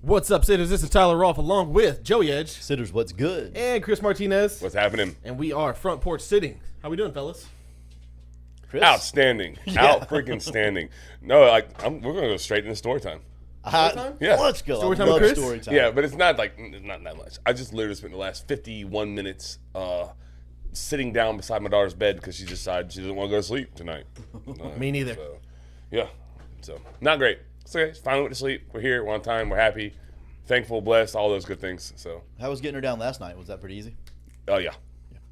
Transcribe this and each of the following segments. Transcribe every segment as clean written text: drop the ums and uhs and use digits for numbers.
What's up, Sitters? This is Tyler Rolfe along with Joey Edge Sitters, what's good? and Chris Martinez. What's happening? And we are Front Porch Sitting. How we doing, fellas? Chris? Outstanding. Out freaking standing. No, we're going to go straight into story time. Story time? Yeah. Let's go. Story I time with love Chris? story time. Yeah, but it's not that much. I just literally spent the last 51 minutes sitting down beside my daughter's bed because she decided she doesn't want to go to sleep tonight. Me neither. So, yeah. So, not great. It's okay. It's finally went to sleep. We're here. We're on time. We're happy. Thankful, blessed, all those good things. So, How was getting her down last night? Was that pretty easy? oh, yeah.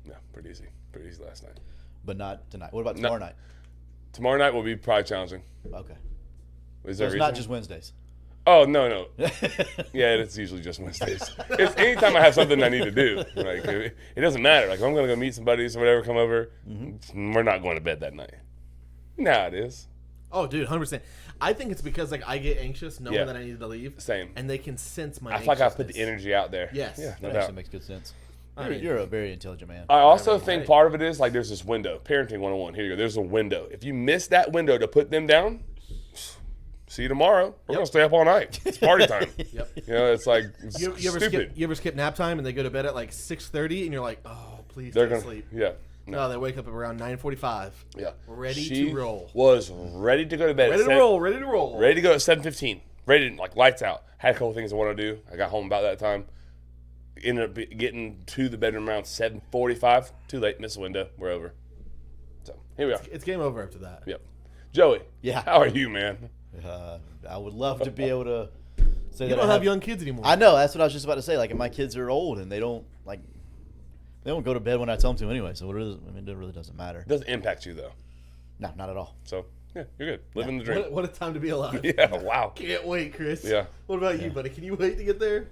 Yeah, pretty easy. Pretty easy last night. But not tonight. What about tomorrow night? Tomorrow night will be probably challenging. Okay. Is So there it's a not reason? just Wednesdays. Oh, no. Yeah, it's usually just Wednesdays. It's anytime I have something I need to do. Like it doesn't matter. Like if I'm gonna go meet some buddies or whatever, come over. We're not going to bed that night. Nah, it is. Oh, dude, 100%. I think it's because I get anxious knowing Yeah. that I need to leave. Same. And they can sense my I feel like I put the anxiousness. energy out there. Yes. Yeah, no That doubt. actually makes good sense. I mean- You're a very intelligent man. I also I mean, think hey. part of it is like there's this window. Parenting 101. Here you go. There's a window. If you miss that window to put them down, see you tomorrow. We're gonna stay up all night. It's party time. Yep. You know, it's like it's You ever stupid. skip nap time and they go to bed at like 6:30 and you're like, oh, please They're stay gonna asleep. Yeah. No, they wake up around 9:45. Yeah. Ready She to roll. Was ready to go to bed. Ready to roll. Ready to roll. Ready to go at 7:15. Ready to, like, lights out. Had a couple things I wanted to do. I got home about that time. Ended up getting to the bedroom around 7:45. Too late. Missed the window. We're over. So, here we are. It's game over after that. Yep. Joey. Yeah. How are you, man? I would love to be able to say You that don't I have young kids anymore. I know. That's what I was just about to say. Like, my kids are old and they don't go to bed when I tell them to anyway. So it really doesn't matter. It doesn't impact you, though. No, not at all. So, yeah, you're good. Living the dream. What a time to be alive. Yeah, wow. Can't wait, Chris. Yeah. What about you, buddy? Can you wait to get there?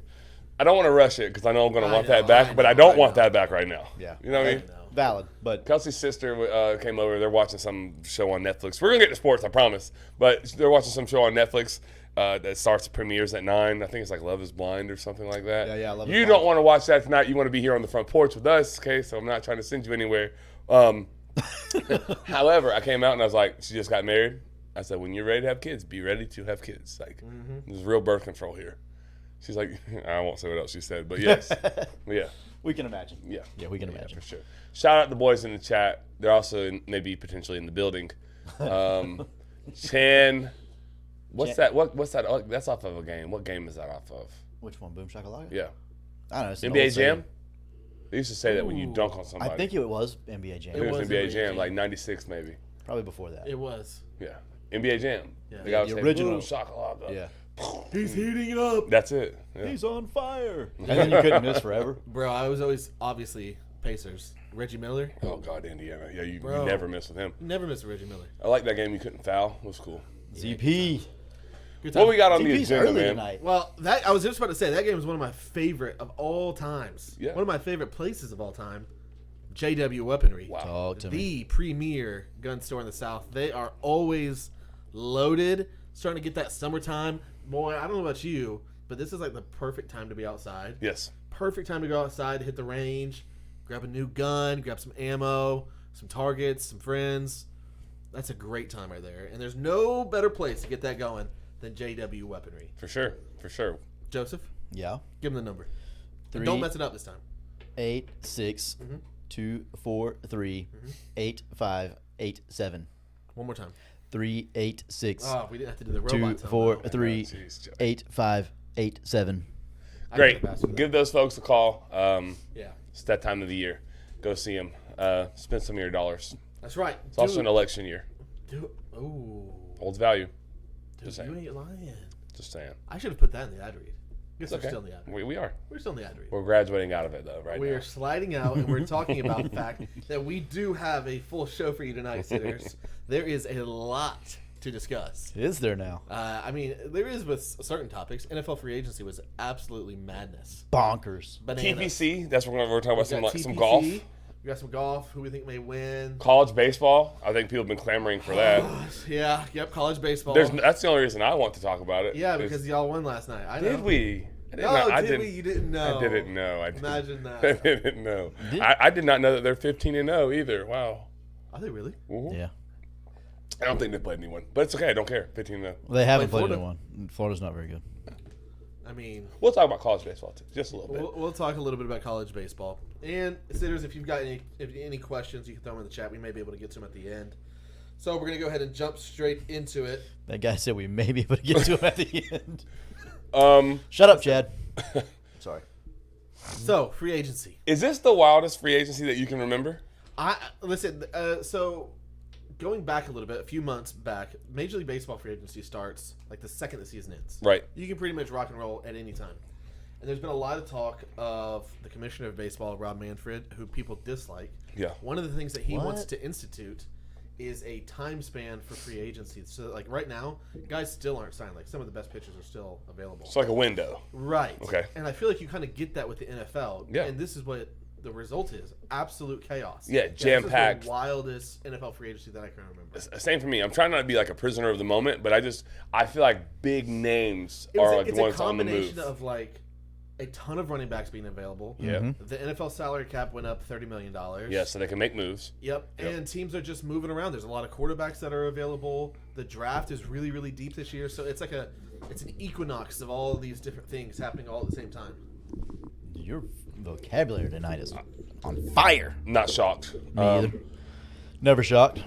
I don't want to rush it because I know I'm going to I want know, that back, I but I know, don't I want know. that back right now. Yeah. You know what I mean? No. Valid, but Kelsey's sister came over. They're watching some show on Netflix. We're going to get to sports, I promise. But they're watching some show on Netflix that starts premieres at 9. I think it's like Love is Blind or something like that. Yeah, Love is You Blind. don't want to watch that tonight. You want to be here on the front porch with us, okay? So I'm not trying to send you anywhere. However, I came out and I was like, she just got married. I said, when you're ready to have kids, be ready to have kids. Like, there's real birth control here. She's like, I won't say what else she said, but yes. Yeah. we can imagine. Yeah. Yeah, we can imagine. For sure. Shout out the boys in the chat. They're also maybe potentially in the building. Chan, what's that? What's that? Oh, that's off of a game. What game is that off of? Which one? Boom Shakalaka? Yeah. I don't know. It's an NBA old saying. Jam? They used to say that when you dunk on somebody. I think it was NBA Jam. I think it was was NBA NBA Jam, Jam. like 96 maybe. Probably before that. It was. Yeah. NBA Jam. Yeah. The guy would The say, original. "Boom, shakalaka." Yeah. He's heating it up. That's it. Yeah. He's on fire. And then you couldn't miss forever. Bro, I was always, obviously, Pacers. Reggie Miller. Oh, God, Indiana. Yeah, you Bro. never miss with him. Never miss a Reggie Miller. I like that game you couldn't foul. It was cool. ZP. Good time. What we got on the ZP's agenda, early man? tonight. Well, I was just about to say, that game is one of my favorite of all times. Yeah. One of my favorite places of all time. JW Weaponry. Wow. Talk to me. The premier gun store in the South. They are always loaded. Starting to get that summertime. Boy, I don't know about you, but this is like the perfect time to be outside. Yes. Perfect time to go outside to hit the range, grab a new gun, grab some ammo, some targets, some friends. That's a great time right there. And there's no better place to get that going than JW Weaponry. For sure. For sure. Joseph, Yeah. give him the number. And 3 don't mess it up this time. 8 6 2 4 3 8 5 8 7 One more time. 3 8 6 Oh, we didn't have to do the 2 robot tone, 4 though. 3 Jeez, Joe. 8 5 8 7. I Great. could've passed with Give those folks a call. Yeah, It's that time of the year. Go see them. Spend some of your dollars. that's right. It's also an election year. Oh, Holds value. dude, Just you saying. ain't lying. Just saying. I should have put that in the ad read. Guess we're Okay. still in the ad read. We are. We're still in the ad read. We're graduating out of it, though, right We now. are sliding out, and we're talking about the fact that we do have a full show for you tonight, sitters. There is a lot to discuss. Is there now? I mean, there is with certain topics. NFL free agency was absolutely madness. Bonkers. Bananas. TPC, that's what we're talking about. We got Some TPC, golf. We got some golf. Who we think may win? College baseball. I think people have been clamoring for that. Yeah, yep. College baseball. That's the only reason I want to talk about it. yeah, is- because y'all won last night. I know. Did we? I did No, not- I did didn't- we? You didn't know. I didn't know. I didn't, Imagine that. I didn't know. Did- I did not know that they're 15-0 either. Wow. Are they really? Mhm. Yeah. I don't think they played anyone, but it's okay. I don't care. 15-0. Well, they haven't Played played Florida. anyone. Florida's not very good. I mean, We'll talk about college baseball too, just a little bit. we'll talk a little bit about college baseball. And sitters, if you've got any questions, you can throw them in the chat. We may be able to get to them at the end. So we're gonna go ahead and jump straight into it. That guy said we may be able to get to him at the end. Shut up, Chad. Sorry. So free agency. Is this the wildest free agency that you can remember? Listen. So going back a little bit, a few months back, Major League Baseball free agency starts like the second the season ends. Right. You can pretty much rock and roll at any time. And there's been a lot of talk of the commissioner of baseball, Rob Manfred, who people dislike. Yeah. One of the things that he What? wants to institute is a time span for free agency. So, like right now, guys still aren't signed. Like some of the best pitchers are still available. It's like a window. Right. Okay. And I feel like you kind of get that with the NFL. Yeah. And this is what the result is: absolute chaos. Yeah, jam-packed. This is the wildest NFL free agency that I can remember. Same for me. I'm trying not to be like a prisoner of the moment, but I feel like big names It was are a- like it's the a ones on the combination move. of like a ton of running backs being available. Yeah. The NFL salary cap went up $30 million. Yeah, so they can make moves. Yep. And teams are just moving around. There's a lot of quarterbacks that are available. The draft is really, really deep this year. So it's like it's an equinox of all of these different things happening all at the same time. Your vocabulary tonight is on fire. Not shocked. Me either. Never shocked.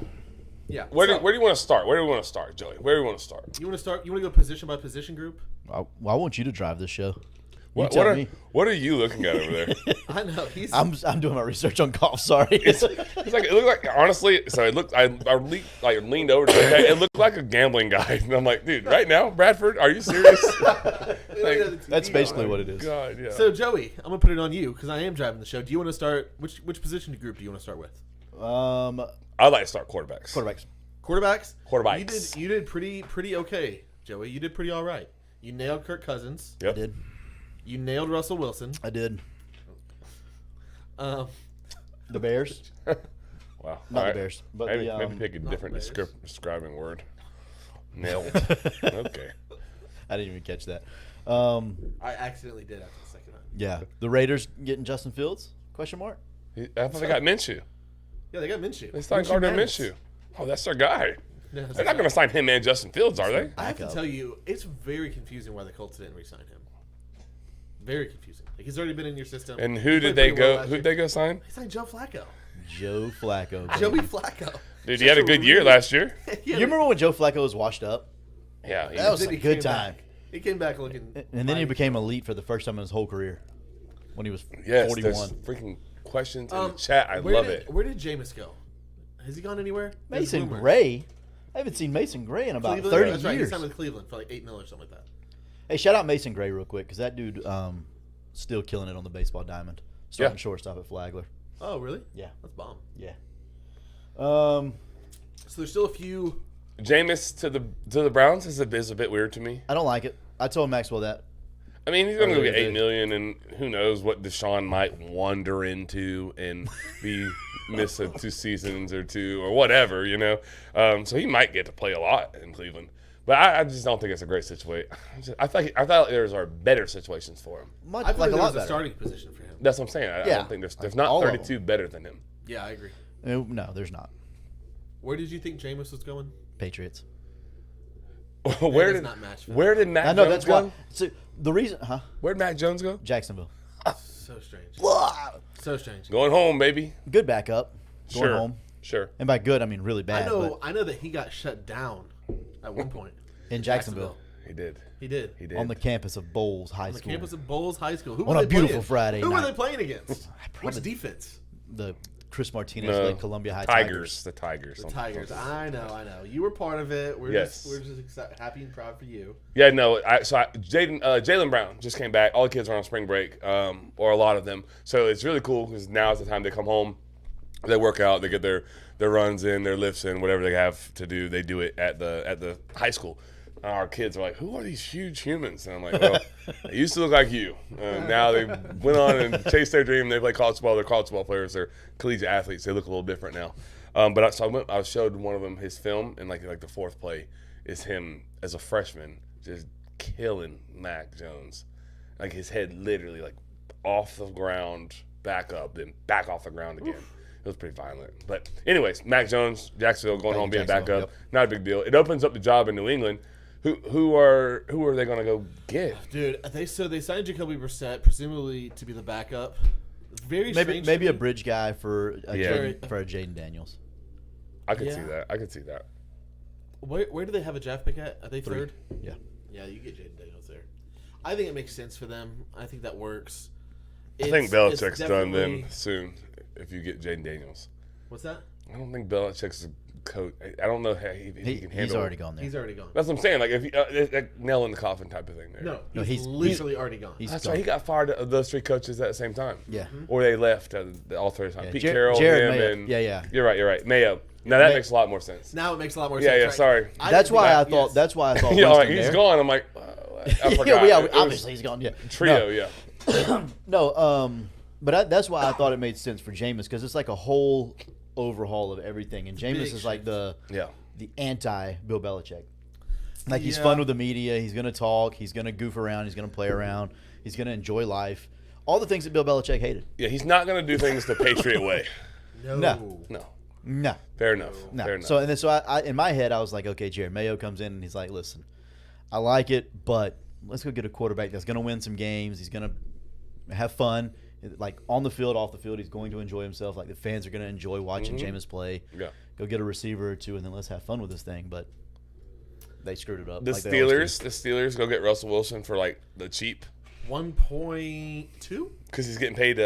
Yeah. Where So, do you want to start? Where do we want to start, Joey? Where do you want to start? you want to start? You want to go position by position group? I want you to drive this show. You What, tell what, are, me. what are you looking at over there? I know he's. I'm doing my research on golf. Sorry. It's like it looked like honestly. So it looked. I leaned over to the guy. It looked like a gambling guy, and I'm like, dude, right now, Bradford, are you serious? That's basically what it is. God, yeah. So Joey, I'm gonna put it on you because I am driving the show. Do you want to start? Which position group do you want to start with? I'd like to start quarterbacks. Quarterbacks. Quarterbacks. Quarterbacks. You did pretty okay, Joey. You did pretty all right. You nailed Kirk Cousins. Yep. I did. You nailed Russell Wilson. I did. Um, The Bears. Wow. Not All the right. Bears, but Maybe the, maybe pick a not different Bears. describing word. Nailed. Okay. I didn't even catch that. I accidentally did after the second time. Yeah, the Raiders getting Justin Fields? Question mark. I thought they got Minshew. Yeah, they got Minshew. They signed Minshew Gardner Madness. Minshew. Oh, that's their guy. Yeah, that's They're not right. going to sign him and Justin Fields, are they? I have to Backup. tell you, it's very confusing why the Colts didn't re-sign him. Very confusing. Like he's already been in your system. And who He did played they pretty well go? last Who year. did they go sign? They signed Joe Flacco. Joe Flacco. baby. Joey Flacco. Dude, he had a good year last year. You remember when Joe Flacco was washed up? Yeah. That was Then a he good came time. back. He came back looking. And then he mighty. became elite for the first time in his whole career when he was Yes, 41. there's freaking questions in the chat. I where love did, it. Where did Jameis go? Has he gone anywhere? There's Mason rumors. Gray? I haven't seen Mason Gray in about Cleveland? 30 That's right. He years. signed with Cleveland for like $8 million or something like that. Hey, shout out Mason Gray real quick because that dude still killing it on the baseball diamond. Starting Yeah. shortstop at Flagler. Oh, really? Yeah. That's bomb. Yeah. So there's still a few. Jameis to the Browns is a bit weird to me. I don't like it. I told Maxwell that. I mean, he's going to go really get $8 did. million, and who knows what Deshaun might wander into and miss 2 seasons or 2 or whatever, you know. So he might get to play a lot in Cleveland, but I just don't think it's a great situation. I thought there are better situations for him. Much, I feel like like a lot there's a better. starting position for him. That's what I'm saying. I Yeah. don't think there's All not of 32 better than him. Yeah, I agree. No, there's not. Where did you think Jameis was going? Patriots. where does did not match where did Mac I know Jones that's go? why. So the reason, Where did Mac Jones go? Jacksonville. So strange. Blah. So strange. Going home, baby. Good backup. Going Sure. home. Sure. And by good, I mean really bad. I know that he got shut down at one point. In Jacksonville. He did. He did. He did. But on the campus of Bowles High On the School. campus of Bowles High School. Who On were a they beautiful playing? Friday Who were night. they playing against? probably- Which defense? The Chris Martinez No. led Columbia High Tigers. The Tigers. The Tigers. I know. You were part of it. We're Yes. just happy and proud for you. Yeah, no. Jalen Brown just came back. All the kids are on spring break, or a lot of them. So it's really cool because now is the time they come home. They work out. They get their runs in, their lifts in, whatever they have to do. They do it at the high school. Our kids are like, "Who are these huge humans?" And I'm like, "Well, they used to look like you. Now they went on and chased their dream. They play college ball. They're college ball players. They're collegiate athletes. They look a little different now." But I showed one of them his film, and like the fourth play is him as a freshman just killing Mac Jones, like his head literally like off the ground, back up, then back off the ground again. It was pretty violent. But anyways, Mac Jones, Jacksonville, going home, being a Jacksonville, backup, yep. not a big deal. It opens up the job in New England, Who are they going to go get? Dude, they signed Jacoby Brissett, presumably to be the backup. Very strange. Maybe to a me. bridge guy for a Yeah. Jaden Daniels. I could Yeah. see that. I could see that. Where do they have a draft pick at? Are they 3. third? Yeah. Yeah, you get Jaden Daniels there. I think it makes sense for them. I think that works. I think It's Belichick's done definitely- then soon if you get Jaden Daniels. What's that? I don't think Belichick's a coach. I don't know how he can handle. He's already gone there. He's already gone. That's what I'm saying. Like if it's like nail in the coffin type of thing there. No, No, he's he's- literally already gone. he's That's gone. right. He got fired of those 3 coaches at the same time. Yeah. Or they left at all 3 times. Yeah, Pete Jar- Carroll, Jared him, Mayo. and Yeah. You're right. Mayo. Now that makes a lot more sense. Now it makes a lot more Yeah, sense. yeah. right? Sorry. I That's didn't why I think- thought. yes. That's why I thought. Yeah, Winston he's there. gone. I'm like, I forgot. yeah, It was obviously he's gone. Yeah. Trio, No, yeah. No, but that's why I thought it made sense for Jameis because it's like a whole overhaul of everything, and Jameis Big is like the Yeah. anti Bill Belichick. Like he's Yeah. fun with the media. He's gonna talk. He's gonna goof around. He's gonna play around. He's gonna enjoy life. All the things that Bill Belichick hated. Yeah, he's not going to do things the Patriot way. No. No. No, Fair enough. no. Fair enough. So I in my head I was like, okay, Jared Mayo comes in and he's like, listen, I like it, but let's go get a quarterback that's gonna win some games. He's gonna have fun. Like on the field, off the field, he's going to enjoy himself. Like the fans are going to enjoy watching Jameis play. Yeah. Go get a receiver or 2, and then let's have fun with this thing. But they screwed it up. The like they always Steelers go get Russell Wilson for like the cheap 1.2. because he's getting paid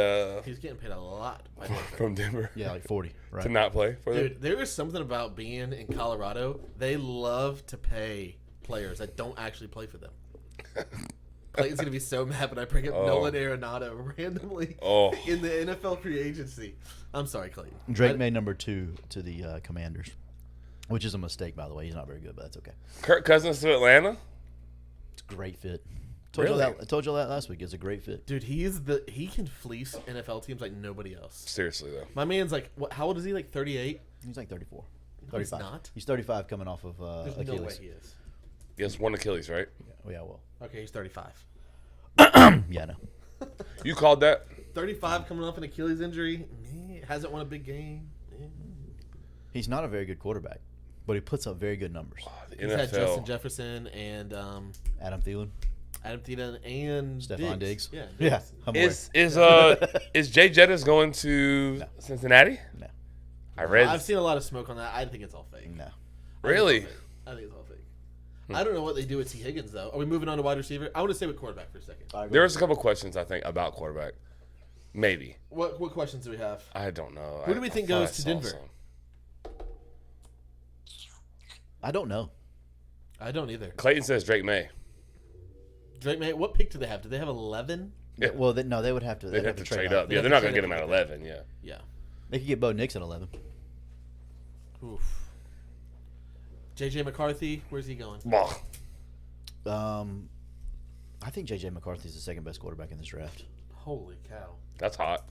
He's getting paid a lot. By Denver. from Denver do. Yeah, like 40. Right. to not play for them. Dude, there is something about being in Colorado. They love to pay players that don't actually play for them. Clayton's gonna be so mad when I bring up Oh. Nolan Arenado randomly Oh. in the NFL free agency. I'm sorry, Clayton. Drake made number 2 to the Commanders, which is a mistake, by the way. He's not very good, but that's okay. Kirk Cousins to Atlanta. It's a great fit. I told you that last week. It's a great fit. Dude, he can fleece NFL teams like nobody else. Seriously though, My man's like, what? How old is he? Like 38? He's like 34. No, he's 35. not. He's 35 coming off of There's Achilles. no way he is. he has 1 Achilles, right? Yeah, well. Okay, he's 35. Yeah, no. You called that? 35 coming off an Achilles injury. Hasn't won a big game. He's not a very good quarterback, but he puts up very good numbers. The He's had Justin NFL. Jefferson and Adam Thielen, Adam Thielen and Stephon Diggs. Yeah. Yeah. Diggs. I'm aware. Is Jay Jettis going to Cincinnati? No. I read. I've seen a lot of smoke on that. I think it's all fake. No. Really? I think it's all fake. I don't know what they do with T. Higgins, though. Are we moving on to wide receiver? I want to stay with quarterback for a second. There was a couple questions I think about quarterback. Maybe. What questions do we have? I don't know. Who do we think thought goes I to saw Denver? some. I don't know. I don't either. Clayton says Drake May. Drake May, what pick do they have? Do they have 11? Yeah. Well, no, they would have to. They'd have to trade up. They'd Yeah, have they're to not going to trade get him up. at 11. Yeah. Yeah. They could get Bo Nix at 11. Oof. JJ McCarthy, where's he going? Bah. I think J.J. McCarthy's the second best quarterback in this draft. Holy cow. That's hot.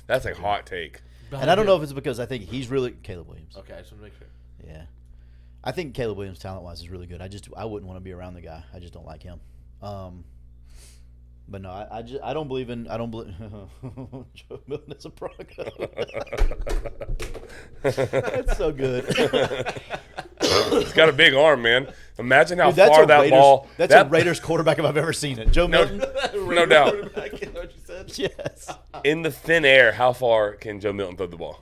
That's a hot take. And I don't know if it's because I think he's really Caleb Williams. Okay, I just want to make sure. Yeah, I think Caleb Williams talent-wise is really good. I wouldn't want to be around the guy. I just don't like him. But no, I don't believe Joe Milton is a Bronco. That's so good. He's got a big arm, man. Imagine how Dude, that's far a that Raiders, ball. That's that, a Raiders quarterback if I've ever seen it. Joe Milton. No doubt. Quarterback, you know what you said? Yes. In the thin air, how far can Joe Milton throw the ball?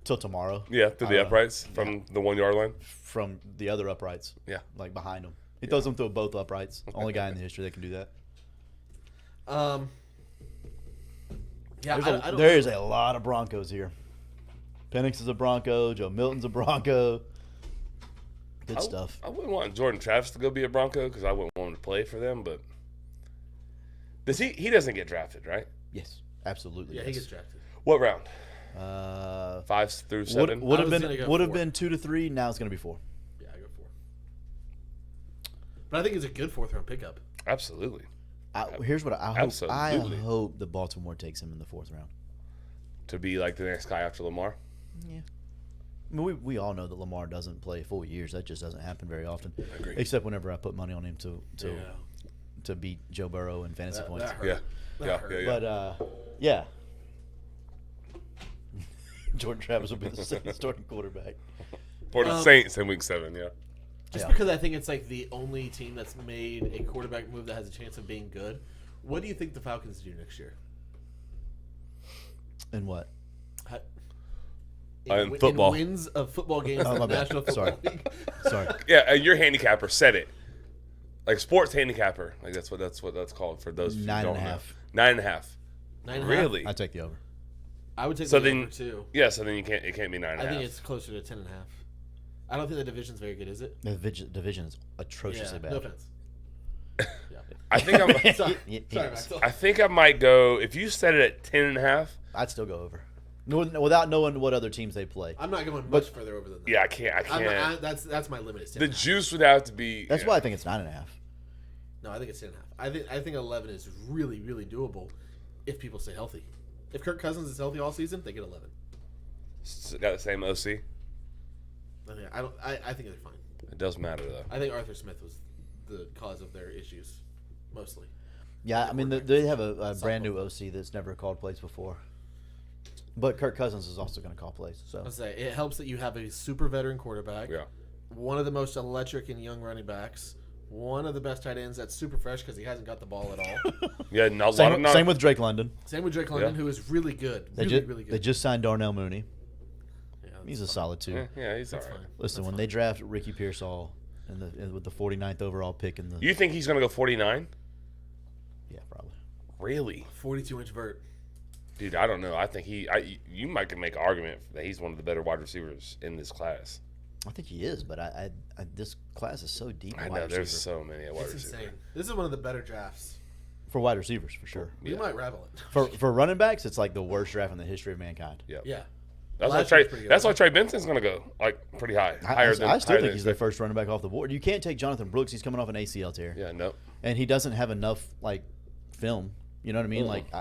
Till tomorrow. Yeah, to I the don't know. uprights from the 1 yard line. From the other uprights. Yeah. Like behind him. He throws them through both uprights. Only guy in the history that can do that. Yeah, I don't There is a lot of Broncos here. Penix is a Bronco. Joe Milton's a Bronco. Good stuff. I wouldn't want Jordan Travis to go be a Bronco because I wouldn't want him to play for them. But does he? He doesn't get drafted, right? Yes, absolutely. Yeah, yes. he gets drafted. What round? 5 through 7. Would I have was gonna been go would have 4. been 2 to 3. Now it's going to be 4. Yeah, I go 4. But I think it's a good 4th round pickup. Absolutely. Here's what I hope. Absolutely. I hope the Baltimore takes him in the 4th round. To be like the next guy after Lamar. Yeah. I mean, we all know that Lamar doesn't play full years. That just doesn't happen very often. agree. Except whenever I put money on him to Yeah. beat Joe Burrow in fantasy points. That hurt. Yeah. That Yeah, hurt. yeah, yeah. But yeah. Jordan Travis will be the second starting quarterback. For the Saints in week 7, yeah. Just Yeah. because I think it's like the only team that's made a quarterback move that has a chance of being good. What do you think the Falcons do next year? And what? How- In football. In wins of football games Oh, in my the bad. National Football Sorry. League. Sorry. Yeah, your handicapper said it. Like sports handicapper. Like that's what that's called for those who 9.5. don't know. 9.5. 9.5? Really? I take the over. I would take So the then- over too. Yeah, so then it can't be 9.5. I think it's closer to 10.5. I don't think the division's very good, is it? The division is atrociously bad. No offense. Yeah. I think I'm. Sorry, Yes. Maxwell. I think I might go. If you set it at 10.5, I'd still go over. No, without knowing what other teams they play. I'm not going much further over than that. yeah, I can't. That's my limit. Is 10.5. The juice would have to be. That's yeah. why I think it's 9.5. No, I think it's 10.5. I think 11 is really, really doable if people stay healthy. If Kirk Cousins is healthy all season, they get 11. Got the same OC. I think they're fine. It does matter though. I think Arthur Smith was the cause of their issues, mostly. Yeah, I mean, they have a brand new OC that's never called plays before. But Kirk Cousins is also going to call plays. So I'll say it helps that you have a super veteran quarterback, Yeah. one of the most electric and young running backs, one of the best tight ends that's super fresh because he hasn't got the ball at all. Yeah, no, a lot of same with Drake London. Same with Drake London, Yeah. who is really good, They really good. They just signed Darnell Mooney. Yeah, He's a that's solid two. Yeah, he's all That's right. fine. Listen, when they draft Ricky Pearsall with the 49th overall pick in the You think he's gonna go 49? yeah, probably. Really, 42-inch vert. dude? I don't know. I think you might can make an argument that he's one of the better wide receivers in this class. I think he is, but I this class is so deep. I in know wide there's receiver. so many at wide It's receiver. insane. This is one of the better drafts. For wide receivers for sure. We Yeah. might rival it. For running backs, it's like the worst draft in the history of mankind. Yep. Yeah. That's why Last year's Trey. pretty good. That's why Trey Benson's gonna go like pretty high, higher than. I still higher think than he's the expected. first running back off the board. You can't take Jonathan Brooks. He's coming off an ACL tear, Yeah, no. and he doesn't have enough like film. You know what I mean? Mhm. Like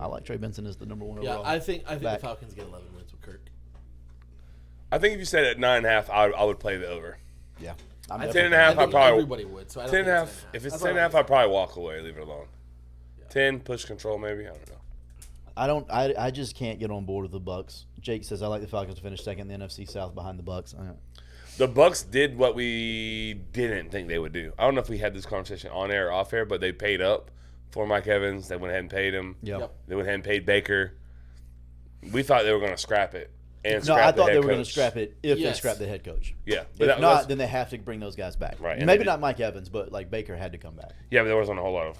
I like Trey Benson as the number one Yeah, overall. I think the back. Falcons get 11 wins with Kirk. I think if you said at 9.5, I would play the over. yeah. I I'm think- 10.5, I I think probably- everybody would. So I don't 10.5. think If it's That's all 10.5, right. I'd probably walk away, leave it alone. Yeah. 10 push control maybe. I don't know. I just can't get on board with the Bucks. Jake says I like the Falcons to finish second in the NFC South behind the Bucks. The Bucks did what we didn't think they would do. I don't know if we had this conversation on air or off air, but they paid up for Mike Evans. They went ahead and paid him. Yeah. Yep. They went ahead and paid Baker. We thought they were going to scrap it. And No, scrap I the thought head they were going to coach. scrap it if they Yes. scrap the head coach. Yeah, If not, then they have to bring those guys back. Right, and Maybe they not Mike Evans, but like Baker had to come back. yeah, but there wasn't a whole lot of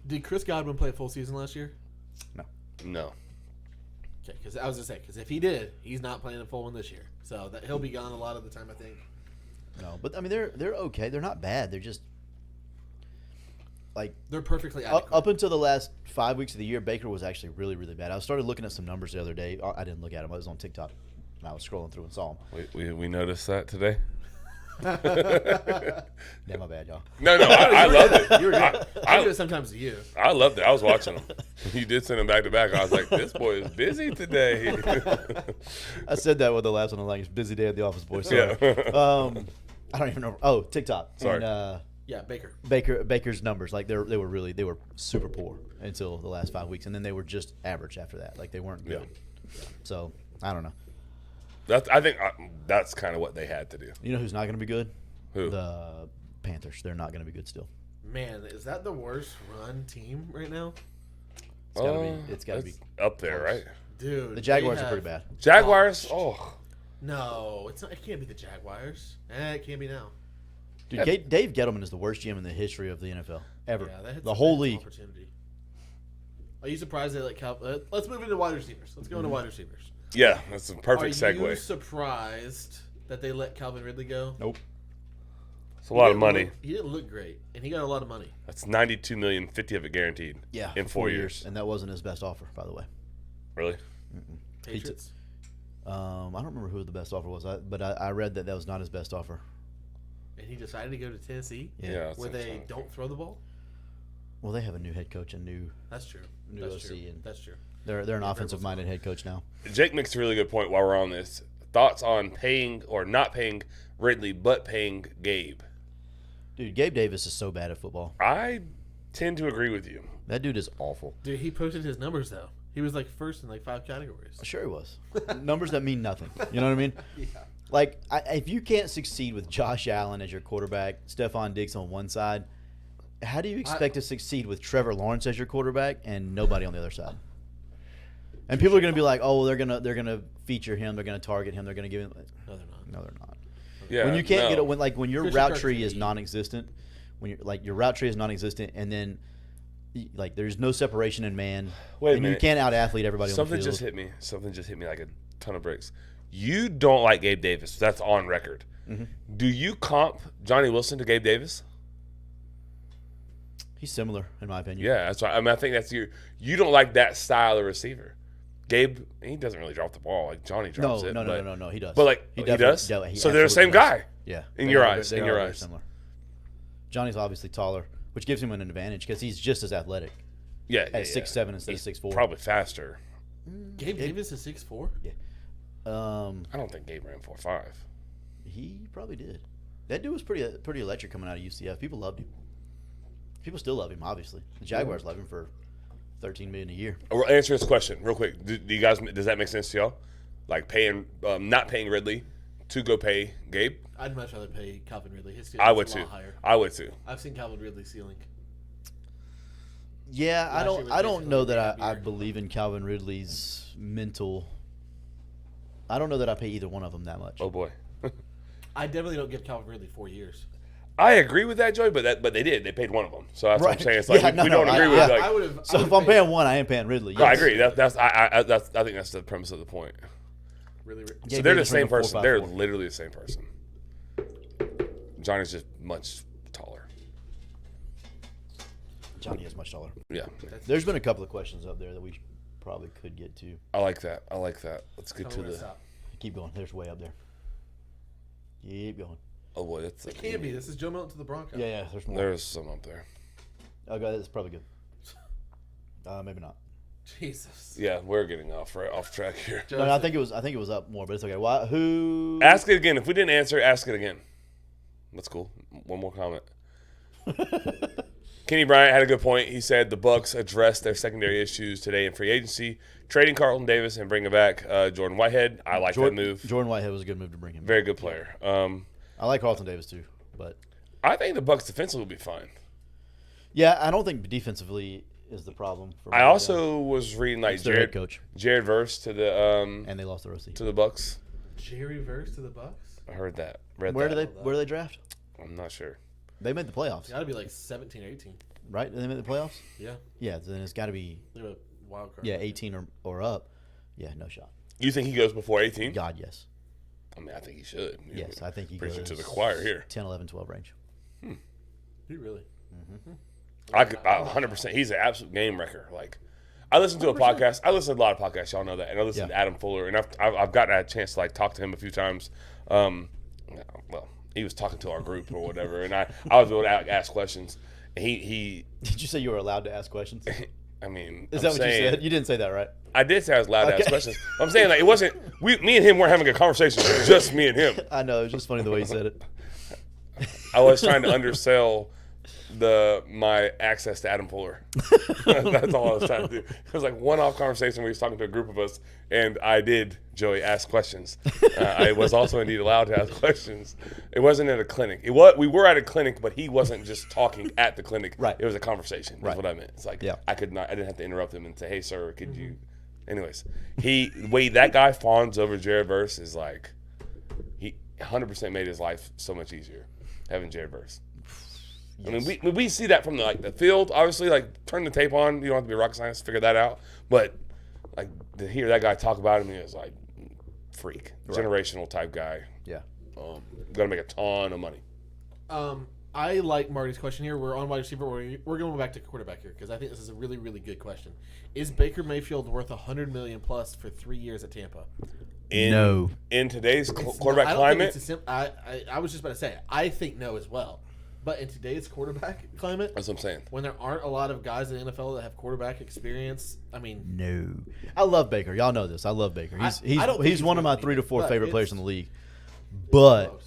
Did Chris Godwin play a full season last year? no. Okay, because I was gonna say, because if he did, he's not playing a full one this year, so that he'll be gone a lot of the time, I think. No, but I mean they're okay. They're not bad. They're just like They're perfectly up adequate. until the last 5 weeks of the year. Baker was actually really really bad. I started looking at some numbers the other day. I didn't look at them. I was on TikTok. And I was scrolling through and saw them. We noticed that today. Yeah, my bad, y'all. No, I loved it. You were good. I do I, it sometimes to you. I loved it. I was watching them. You did send them back to back. I was like, this boy is busy today. I said that with the last one. I'm like, it's a busy day at the office, boys. Sorry. Yeah. I don't even know. Oh, TikTok. Sorry. And, Yeah, Baker. Baker's numbers, like they were super poor until the last 5 weeks, and then they were just average after that. Like they weren't good. Yeah. So I don't know. I think that's kind of what they had to do. You know who's not going to be good? Who? The Panthers. They're not going to be good still. Man, is that the worst run team right now? It's got to be. It's got to be. It's up there, right? Dude, The Jaguars they are pretty have- bad. Jaguars. Oh, No, it's not. It can't be the Jaguars. It can't be now. Dude, Dave Gettleman is the worst GM in the history of the NFL ever. Yeah, that hits The whole that's an league. Opportunity. Are you surprised they let Cal? Let's move into wide receivers. Let's go into wide receivers. yeah, that's a perfect Are you segue. surprised that they let Calvin Ridley go? Nope. It's a lot He of didn't money. look- he didn't look great, and he got a lot of money. That's 92 million, 50 of it guaranteed. Yeah. in 4 years. And that wasn't his best offer, by the way. Really? Patriots. I don't remember who the best offer was, but I read that was not his best offer. And he decided to go to Tennessee, Yeah. Yeah. where they interesting. don't throw the ball. Well, they have a new head coach and new. That's true. New That's OC true. and- That's true. They're an Yeah, offensive-minded head coach now. Jake makes a really good point while we're on this. Thoughts on paying or not paying Ridley, but paying Gabe? Dude, Gabe Davis is so bad at football. I tend to agree with you. That dude is awful. Dude, he posted his numbers though. He was like first in like 5 categories. Sure he was. Numbers that mean nothing. You know what I mean? Yeah. Like, if you can't succeed with Josh Allen as your quarterback, Stephon Diggs on one side, how do you expect to succeed with Trevor Lawrence as your quarterback and nobody on the other side? And people are going to be like, "Oh, well, they're gonna feature him. They're going to target him. They're going to give him." No, they're not. No, they're not. Yeah, When you can't no. when your Christian route Kirk's tree gonna is eat. non-existent, when you're like your route tree is non-existent, and then like there's no separation in man, Wait a and you minute. can't out athlete everybody Something on the field. just hit me. Something just hit me like a ton of bricks. You don't like Gabe Davis. That's on record. Mm-hmm. Do you comp Johnny Wilson to Gabe Davis? He's similar in my opinion. Yeah, that's right. I mean, I think that's you. You don't like that style of receiver. Gabe, he doesn't really drop the ball like Johnny drops it. No, but, he does. But like he definitely- does. he So they're the same absolutely does. guy. Yeah. In They your are- eyes, they in are your very eyes. similar. Johnny's obviously taller, which gives him an advantage because he's just as athletic Yeah, at 6'7" instead of 6'4". Probably faster. Gabe Davis is 6'4". I don't think Gabe ran 4.5. He probably did. That dude was pretty electric coming out of UCF. People loved him. People still love him, obviously. The Jaguars love him for $13 million a year. I'll answer this question real quick. Do you guys? Does that make sense to y'all? Like not paying Ridley to go pay Gabe? I'd much rather pay Calvin Ridley. His I would ceiling's a too. lot higher. I would too. I've seen Calvin Ridley's ceiling. Yeah, Last year was I don't basically know that Ryan I Beard. believe in Calvin Ridley's mental. I don't know that I pay either one of them that much. Oh boy. I definitely don't give Calvin Ridley 4 years. I agree with that, Joey, but they did. They paid one of them, so that's what I'm Right. saying. It's like Yeah, we no, don't agree with. yeah. Like, I would have. So if I'm paying one, I am paying Ridley. no, I yes. agree. I think that's the premise of the point. really, So Gabe they're the Davis ran same a person. They're 4.54. literally the same person. Johnny's just much taller. Johnny is much taller. Yeah, There's been a couple of questions up there that we probably could get to. I like that. Let's get to the. Stop. Keep going. There's way up there. Keep going. Oh boy, that's It can't be. This is Joe Milton to the Broncos. Yeah, there's more. There's some up there. Okay, that's probably good. Maybe not. Jesus. Yeah, we're getting off track here. No, I think it was up more, but it's okay. Why? Who? Ask it again. If we didn't answer, ask it again. That's cool. One more comment. Kenny Bryant had a good point. He said the Bucks addressed their secondary issues today in free agency, trading Carlton Davis and bringing back Jordan Whitehead. I like that move. Jordan Whitehead was a good move to bring him. Very good player. I like Carlton Davis too, but I think the Bucks defensively will be fine. yeah, I don't think defensively is the problem. For I also was reading like It's their head coach, Jared Verse to the and they lost their OC. to the Bucks. Jerry Verse to the Bucks. I heard that. Read Where that. do they draft? I'm not sure. They made the playoffs, It's got to be like 17 or 18. right? They made the playoffs. Yeah. Yeah, then it's got to be They're a wild card. 18 or up. Yeah, no shot. You think he goes before 18? God, yes. I mean, I think he should. Yes, I think he Preaching goes to the choir here. 10, 11, 12 range. You really? I 100%. He's an absolute game wrecker. Like, I listen to a podcast. I listen to a lot of podcasts. Y'all know that. And I listen to Adam Fuller, and I've gotten a chance to like talk to him a few times. Well, he was talking to our group or whatever, and I was able to ask questions. And he Did you say you were allowed to ask questions? I mean, Is I'm that what saying, you said? You didn't say that, right? I did say I was allowed to ask Okay. questions. I'm saying like it wasn't. Me and him weren't having a conversation. Just me and him. I know. It was just funny the way you said it. I was trying to undersell my access to Adam Fuller. That's all I was trying to do. It was like one-off conversation where he was talking to a group of us, and I did, Joey, ask questions. I was also indeed allowed to ask questions. It wasn't at a clinic. We were at a clinic, but he wasn't just talking at the clinic. Right. It was a conversation. That's Right. what I meant. It's like Yeah. I didn't have to interrupt him and say, "Hey, sir, could you?" Anyways, the way that guy fawns over Jared Verse is like he 100% made his life so much easier having Jared Verse. I mean, we see that from the field. Obviously, like turn the tape on. You don't have to be a rocket scientist to figure that out. But like to hear that guy talk about him, he was like freak, generational type guy. Yeah. Gonna make a ton of money. I like Marty's question here. We're on wide receiver. We're going back to quarterback here because I think this is a really, really good question. Is Baker Mayfield worth $100 million plus for 3 years at Tampa? No. In today's It's quarterback not- I don't think climate, it's I was just about to say I think no as well. But in today's quarterback climate, that's what I'm saying. when there aren't a lot of guys in the NFL that have quarterback experience, I mean, No. I love Baker. Y'all know this. I love Baker. I don't think He's he's one of my worth 3 to 4 but favorite players it's- in the league. But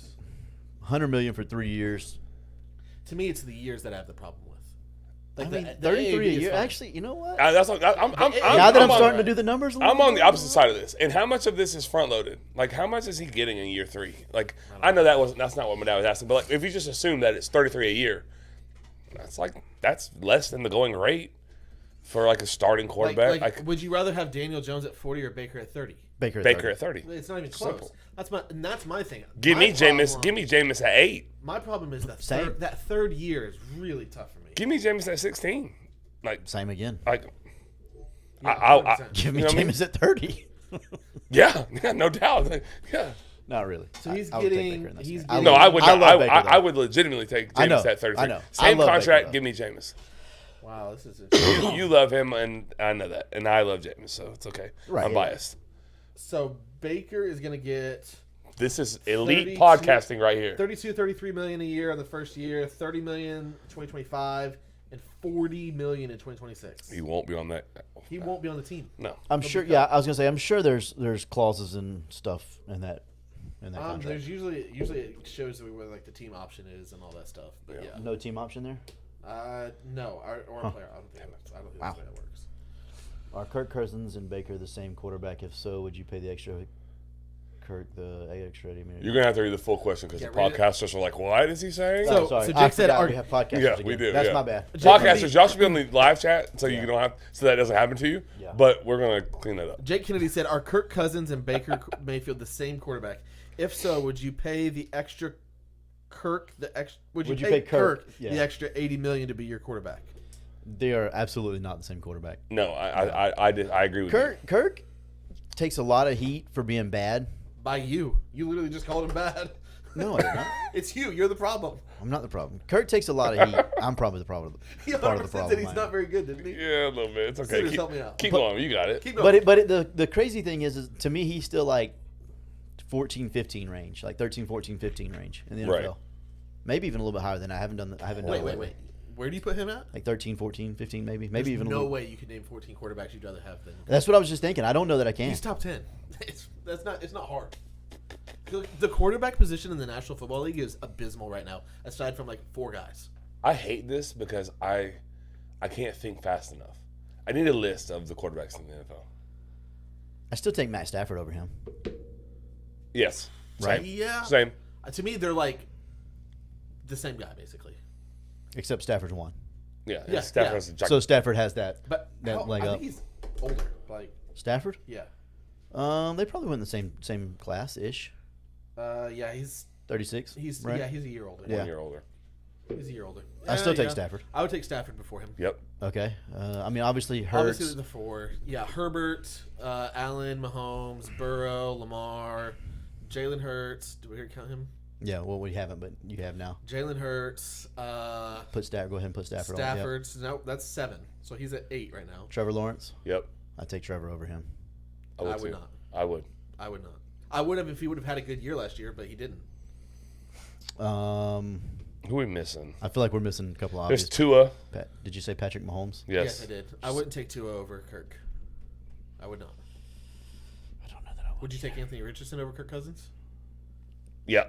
$100 million for 3 years. to me, it's the years that I have the problem with. Like I mean, the 33 AAV a is year. fine. Actually, you know what? That's what, I'm now that I'm on- starting to do the numbers, a little I'm on the bit, opposite side of this. And how much of this is front loaded? Like, how much is he getting in year 3? Like, I know that's not what my dad was asking, but like, if you just assume that it's 33 a year, that's less than the going rate for like a starting quarterback. Like, would you rather have Daniel Jones at 40 or Baker at 30? Baker. Baker at 30. It's not even close. Simple. That's my thing. Give My me Jameis. problem- Give me Jameis at 8. My problem is that Same. that third year is really tough for me. Give me Jameis at 16. Like, Same again. like, Yeah, I 100%. Give me you know what I mean? Jameis at 30. yeah, no doubt. Like, yeah. Not really. So he's I would take getting- Baker in that he's scenario. No, I would not. love Baker, I though. would legitimately take I know. Jameis at 33. I know. I Same love Baker, contract. though. Give me Jameis. Wow, this is You love him, and I know that, and I love Jameis, so it's okay. Right. I'm biased. so Baker is going to get This is elite 32 podcasting right here. 33 million a year in the first year, 30 million in 2025, and 40 million in 2026. He won't be on that. He won't be on the team. No. I'm sure. Yeah, I was gonna say. I'm sure there's clauses and stuff in that contract. There's usually it shows where like the team option is and all that stuff. But yeah, No team option there. no, or a player. I don't think that's the way that works. Are Kirk Cousins and Baker the same quarterback? If so, would you pay the extra? The extra 80 million. You're going to have to read the full question because Yeah, the read it. podcasters are like, what is he saying? So- sorry. Jake I said forgot our- we have podcasters Yeah, again. we do. That's yeah. my bad. Podcasters, y'all should be on the live chat so Yeah. you don't have so that doesn't happen to you. Yeah. But we're going to clean that up. Jake Kennedy said, "Are Kirk Cousins and Baker Mayfield the same quarterback? If so, would you pay the extra Kirk Would you pay Kirk Yeah. the extra 80 million to be your quarterback?" They are absolutely not the same quarterback. No, I agree with Kirk takes a lot of heat for being bad. By you literally just called him bad. No, I did not. It's you. You're the problem. I'm not the problem. Kirk takes a lot of heat. I'm probably the problem. He Part of the 100% problem. said he's I am. not very good, didn't he? you. Yeah, a little bit. It's okay. Sooners, help me out. Keep going. You got it. Keep going. The crazy thing is to me he's still like 14, 15 range, like 13, 14, 15 range in the NFL. Right. Maybe even a little bit higher than that. I haven't done Wait. Where do you put him at? Like 13, 14, 15 maybe. Maybe There's even a no little. way you could name 14 quarterbacks you'd rather have than. That's what I was just thinking. I don't know that I can. He's top 10. It's not hard. The quarterback position in the National Football League is abysmal right now, aside from like 4 guys. I hate this because I can't think fast enough. I need a list of the quarterbacks in the NFL. I still take Matt Stafford over him. Yes. Right. Same. Yeah. Same. To me, they're like the same guy basically. Except Stafford's one. Yeah. Yeah, Stafford's yeah. a giant. So Stafford has that. But That leg I up. think he's older. Like, Stafford? yeah, They probably went in the same class ish. yeah, he's 36. he's right? he's a year older. Yeah. 1 year older. He's a year older. I still take yeah. Stafford. I would take Stafford before him. Yep. Okay. I mean, obviously Hurts. Obviously the 4. Yeah, Herbert, Allen, Mahomes, Burrow, Lamar, Jalen Hurts. Do we count him? Yeah. Well, we haven't, but you have now. Jalen Hurts, Put Stafford. Go ahead and put Stafford on. Yep. Stafford's. No, that's 7. So he's at 8 right now. Trevor Lawrence. Yep. I take Trevor over him. I would, I would too. not. I would. I would not. I would have if he would have had a good year last year, but he didn't. Who are we missing? I feel like we're missing a couple of There's obvious. Tua. Did you say Patrick Mahomes? Yes. I did. I wouldn't take Tua over Kirk. I would not. I don't know that I would. Would you take Anthony Richardson over Kirk Cousins? Yeah.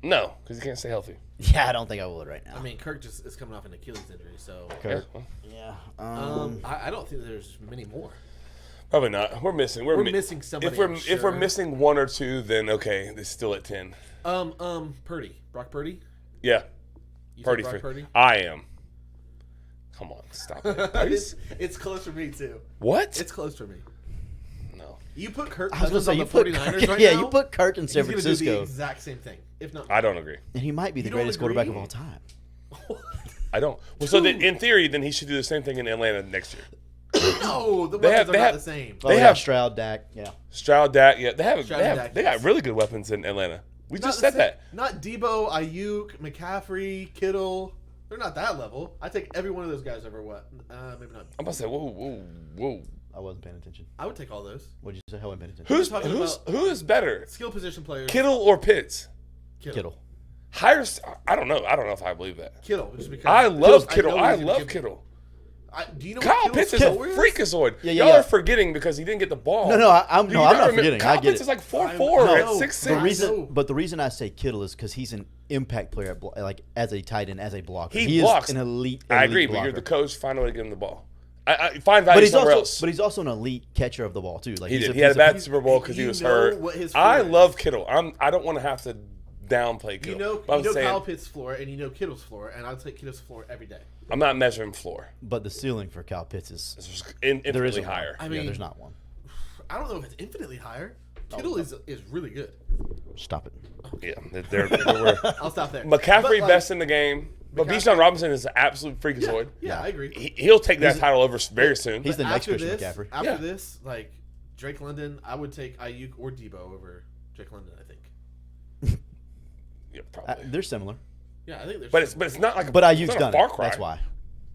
No, because he can't stay healthy. Yeah, I don't think I would right now. I mean, Kirk just is coming off an Achilles injury, so. Kirk. Yeah, Yeah. I don't think there's many more. probably not. We're missing. We're missing somebody. If we're I'm if we're sure. missing 1 or 2, then okay, it's still at 10. Purdy, Brock Purdy. Yeah. You Purdy. take Brock Purdy. I am. Come on, stop it. it's close for me too. What? It's close for me. No. You put Kirk I was Cousins gonna say on you the put 49ers Kirk, right yeah, now. you put Kirk in San he's gonna do the Francisco, exact same thing. If not, I don't agree. and he might be the You don't greatest quarterback of agree? all time. I don't. Well, so then, in theory, then he should do the same thing in Atlanta next year. no, the They weapons have- are they not have- the same. Oh, They yeah, have- Stroud, Dak. Yeah. Stroud, Dak, yeah, they have Stroud and Dak, they yes. got really good weapons in Atlanta. We Not just the said same- that. Not Debo, Ayuk, McCaffrey, Kittle. They're not that level. I take every one of those guys over what? Maybe not. I'm about to say, whoa. I wasn't paying attention. I would take all those What'd you say? I wasn't paying attention. Who's talking who is better, skill position players. Kittle or Pitts? Kittle. Higher. I don't know. I don't know if I believe that. Kittle, just because I love I Kittle. know I he's gonna love give- Kittle. Do you know Kyle what Pitts is Kittle's a floor is? freakazoid. Yeah, Y'all yeah. are forgetting because he didn't get the ball. No, I'm Do you not remember- forgetting. Kyle I get Pitts it. is like 4'4" No, at the 6'6". But the reason I say Kittle is because he's an impact player, like as a tight end, as a blocker. He is blocks. an elite. I agree, blocker. but you're the coach. Find a way to get him the ball. I find value But he's somewhere also, else. but he's also an elite catcher of the ball too. Like He he's did. He had a he's bad Super Bowl because he you was know hurt. what his I floor is. love Kittle. I don't want to have to downplay Kittle. You know, But I'm saying, Kyle Pitts' floor, and you know Kittle's floor, and I'll take Kittle's floor every day. I'm not measuring floor. But the ceiling for Kyle Pitts is It's there infinitely isn't higher. I I mean- mean, there's not one. I don't know if it's infinitely higher. Kittle is really good. Stop it. Yeah, they're I'll stop there. McCaffrey But, like, best in the game, but McCaffrey- Bijan Robinson is an absolute freakazoid. Yeah, I agree. He'll take that title over very soon. He's the next After Christian this, McCaffrey. after Yeah. this, like Drake London, I would take Ayuk or Debo over Drake London. I think. Yeah, probably. They're similar, Yeah, I think there's. But it's not like but it's Ayuk's not a done far it. cry. That's why.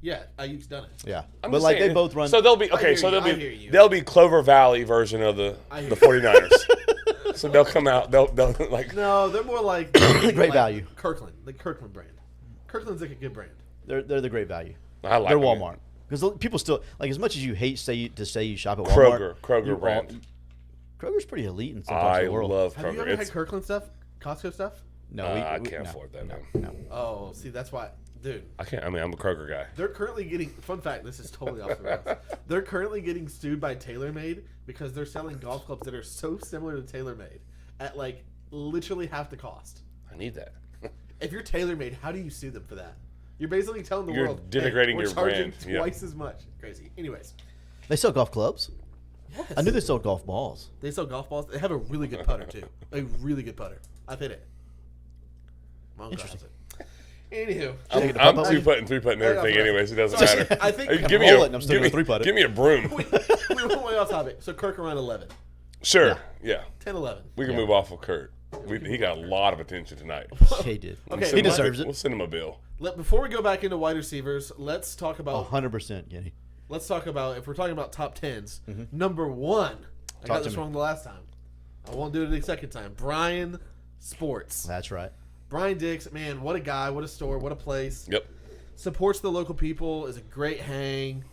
yeah, Ayuk's done it. Yeah, I'm but just like saying, they both run. So they'll be I okay. hear So you, they'll I be hear you. they'll be Clover Valley version of the I hear you. 49ers. So they'll come out. They'll like No, they're more like Great value. Kirkland, the Kirkland brand. Kirkland's like a good brand. they're the great value. I like They're them. Walmart because people still like as much as you hate to say you shop at Walmart. Kroger you brand. Kroger's pretty elite in some parts I of the world. love Have you Kroger. ever had It's, Kirkland stuff? Costco stuff? No, I can't no, afford that, no, man. no. Oh, see, that's why, dude. I can't. I mean, I'm a Kroger guy. They're currently getting. Fun fact: this is totally off the rails. They're currently getting sued by TaylorMade because they're selling golf clubs that are so similar to TaylorMade at like literally half the cost. I need that. If you're TaylorMade, how do you sue them for that? You're basically telling the You're world, denigrating hey, we're your charging brand. Yeah. twice as much. Crazy. Anyways, They sell golf clubs. yes. I knew they sold golf balls. They sell golf balls. They have a really good putter too. A really good putter. I've hit it. My uncle has Interesting. it. Anywho, I'm putt-putt? three-putting everything Yeah, anyways. It doesn't Sorry, matter. I think- Hey, I'm give me rolling, a I'm still gonna three-putt it. Give me a broom. we went way off topic. So Kirk around 11, Sure. Yeah. 10, 11. We can Yeah. move off of Kurt. He got a lot of attention tonight. He did. Okay, He deserves We'll it. send him a bill. Before we go back into wide receivers, let's talk about 100%, Kenny. if we're talking about top 10s. Number 1. I got to this me. wrong the last time. I won't do it the second time. Brian Sports. That's right. Brian Dix, man, what a guy, what a store, what a place. Yep. Supports the local people, is a great hang.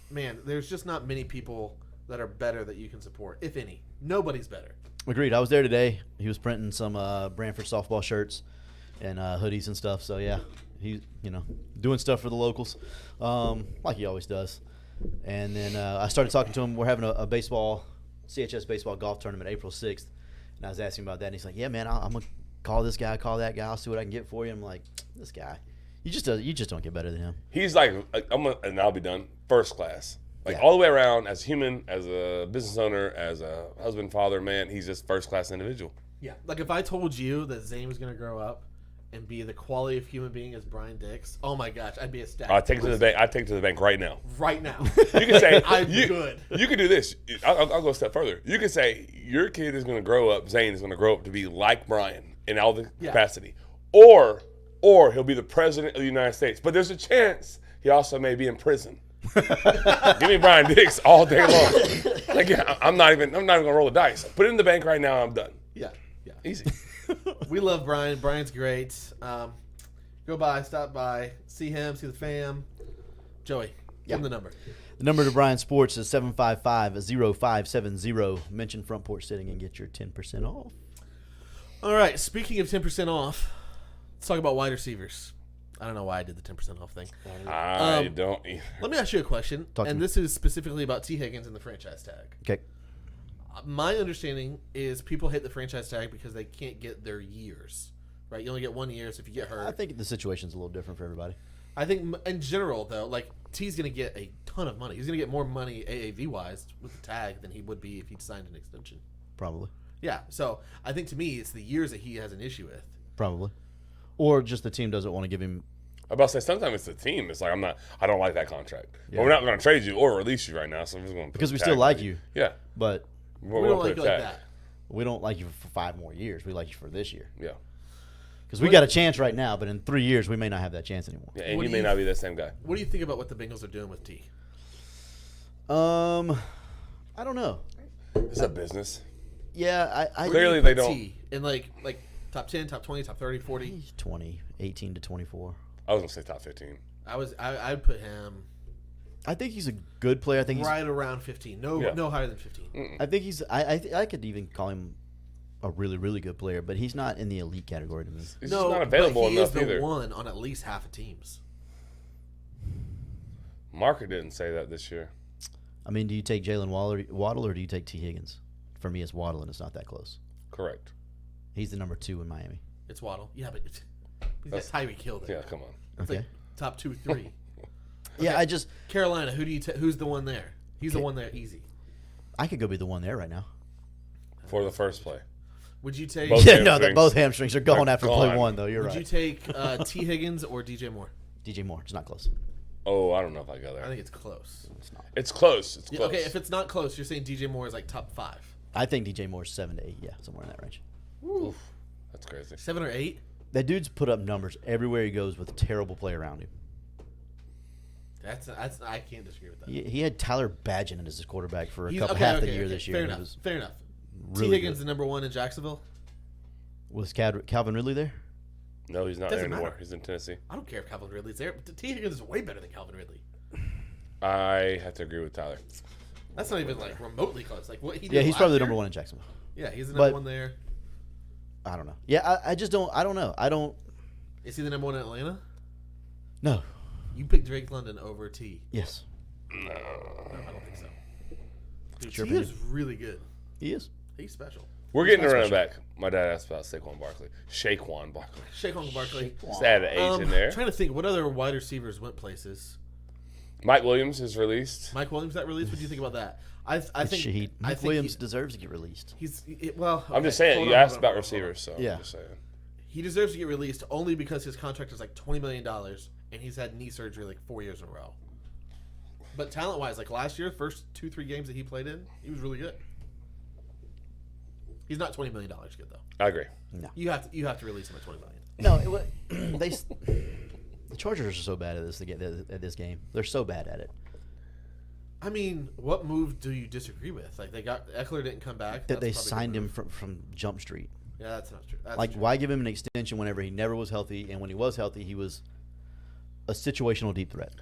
Man, there's just not many people that are better that you can support, if any. Nobody's better. Agreed. I was there today. He was printing some Brantford softball shirts and hoodies and stuff. So yeah, he's doing stuff for the locals, like he always does. And then I started talking to him. We're having a CHS baseball golf tournament April 6th, and I was asking about that. And he's like, "Yeah, man, I'm gonna call this guy, call that guy. I'll see what I can get for you." I'm like, "This guy, you just don't get better than him." He's like, and I'll be done. First class. Like Yeah. all the way around, as a human, as a business owner, as a husband, father, man, he's just first class individual. Yeah. Like if I told you that Zane was going to grow up and be the quality of human being as Brian Dix, oh my gosh, I'd be ecstatic. I'll take it to the bank. I take it to the bank right now. Right now. You can say I'm you, good. You can do this. I'll go a step further. You can say your kid is going to grow up. Zane is going to grow up to be like Brian in all the capacity, or he'll be the president of the United States. But there's a chance he also may be in prison. Give me Brian Dix all day long. Like, yeah, I'm not even gonna roll the dice. Put it in the bank right now. I'm done. Yeah. Yeah. Easy. We love Brian. Brian's great. Go by, stop by, see him, see the fam. Joey, give him the number. The number to Brian Sports is 755-0570. Mention Front Porch Sitting and get your 10% off. All right. Speaking of 10% off, let's talk about wide receivers. I don't know why I did the 10% off thing. I don't either. Let me ask you a question, Talk to and me. this is specifically about T. Higgins and the franchise tag. Okay. My understanding is people hit the franchise tag because they can't get their years, right? You only get 1 year, so if you get hurt. I think the situation's a little different for everybody. I think in general, though, like T's going to get a ton of money. He's going to get more money AAV-wise with the tag than he would be if he'd signed an extension. Probably. Yeah, so I think to me it's the years that he has an issue with. Probably. Or just the team doesn't want to give him. I'm about to say sometimes it's the team. It's like I don't like that contract. But we're not going to trade you or release you right now. So we're just going to Because we still like you, Yeah. but We're We gonna don't put like a you like tag. that. we don't like you for 5 more years. We like you for this year. Yeah. Because we got a chance right now, but in 3 years, we may not have that chance anymore. Yeah, and What you do may you- not be that same guy. What do you think about what the Bengals are doing with T? I don't know. It's a business. Yeah, I Clearly Where do you they put don't- T in like top 10, top 20, top 30, 40. he's 20, 18 to 24. I was going to say top 15. I'd put him I think he's a good player. I think he's. Right around 15. No higher than 15. I think he's. I could even call him a really, really good player, but he's not in the elite category to me. He's just not available but he enough is the either. one on at least half of teams. Marker didn't say that this year. I mean, do you take Jalen Waddle or do you take T. Higgins? For me, it's Waddle, and it's not that close. Correct. He's the number 2 in Miami. It's Waddle. Yeah, but that's Tyreek Hill there. Yeah, come on. That's Okay. like top 2, 3. Yeah, I just Carolina, who's the one there? He's the one there, easy. I could go be the one there right now. For the first play. Would you take Both Yeah, no, hamstrings. both hamstrings are going They're after play gone. 1, though. You're Would right. you take T. Higgins or DJ Moore? DJ Moore, it's not close. Oh, I don't know if I go I there. think it's close. It's not. It's close. It's Yeah, close. okay, if it's not close, you're saying DJ Moore is like top 5. I think DJ Moore's 7 to 8. Yeah, somewhere in that range. Oof, that's crazy. 7 or 8? That dude's put up numbers everywhere he goes with a terrible play around him. That's I can't disagree with that. He had Tyler Badgett as his quarterback for a He's- couple okay, half okay, the year okay, this year. Fair and it enough. was Fair enough. really T. Higgins good. the number 1 in Jacksonville. Was Calvin Ridley there? No, he's not there Doesn't anymore. matter. He's in Tennessee. I don't care if Calvin Ridley's there. But T. Higgins is way better than Calvin Ridley. I have to agree with Tyler. That's not even like remotely close. Like what he did Yeah, he's last probably the year? number 1 in Jacksonville. Yeah, he's the But- number 1 there. I don't know. Yeah, I just don't. I don't know. I don't. Is he the number 1 in Atlanta? No. You picked Drake London over T. Yes, No, I don't think so. Dude, Your T is really good. he is. He's special. We're getting a not running special. back. My dad asked about Saquon Barkley. Shaquan Barkley. Shaquan Barkley. Just add an H in there. Trying to think what other wide receivers went places. Mike Williams is released. Mike Williams got released. What do you think about that? I think Shaheed. I Mike think Williams deserves to get released. well. I'm just okay, saying, hold you on, asked hold on, about hold on, hold on. receivers, so Yeah. I'm just saying. He deserves to get released only because his contract is like $20 million and he's had knee surgery like 4 years in a row. But talent wise, like last year, first 2-3 games that he played in, he was really good. He's not $20 million good though. I agree. You have to release him at $20 million. No, the Chargers are so bad at this game. They're so bad at it. I mean, what move do you disagree with? Like Eckler didn't come back. That they That's probably a good signed him move. from Jump Street. Yeah, that's not true. That's Like, true. why give him an extension whenever he never was healthy, and when he was healthy, he was a situational deep threat.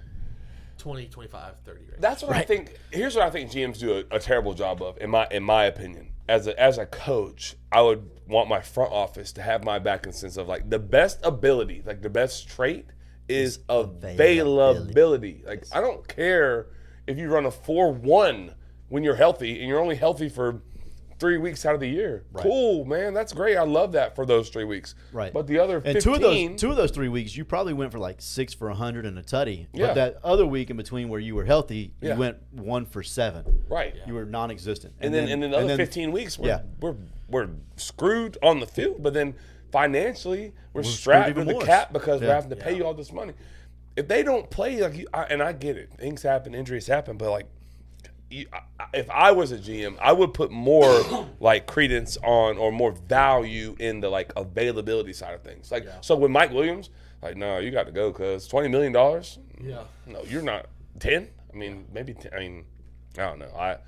20, 25, 30 range. That's what I Right. think. Here's what I think GMs do a terrible job of, in my opinion. As a coach, I would want my front office to have my back in the sense of like the best ability, like the best trait is availability. Like I don't care if you run a 4.1 when you're healthy and you're only healthy for 3 weeks out of the year. Right. Cool, man. That's great. I love that for those 3 weeks. Right. But the other And 15, two of those 3 weeks, you probably went for like 6 for 100 and a tutty. Yeah. But that other week in between where you were healthy, Yeah. you went 1 for 7. right. You were non-existent. And then the other 15 weeks, we're screwed on the field, but then financially we're strapped even with the worse. cap because we're Yeah. having to pay you all this money. If they don't play, like, and I get it, things happen, injuries happen, but like, if I was a GM, I would put more like credence on or more value in the like availability side of things. Like, so with Mike Williams, like, no, you got to go because $20 million. Yeah. No, you're not 10. I mean, maybe 10. I mean, I don't know.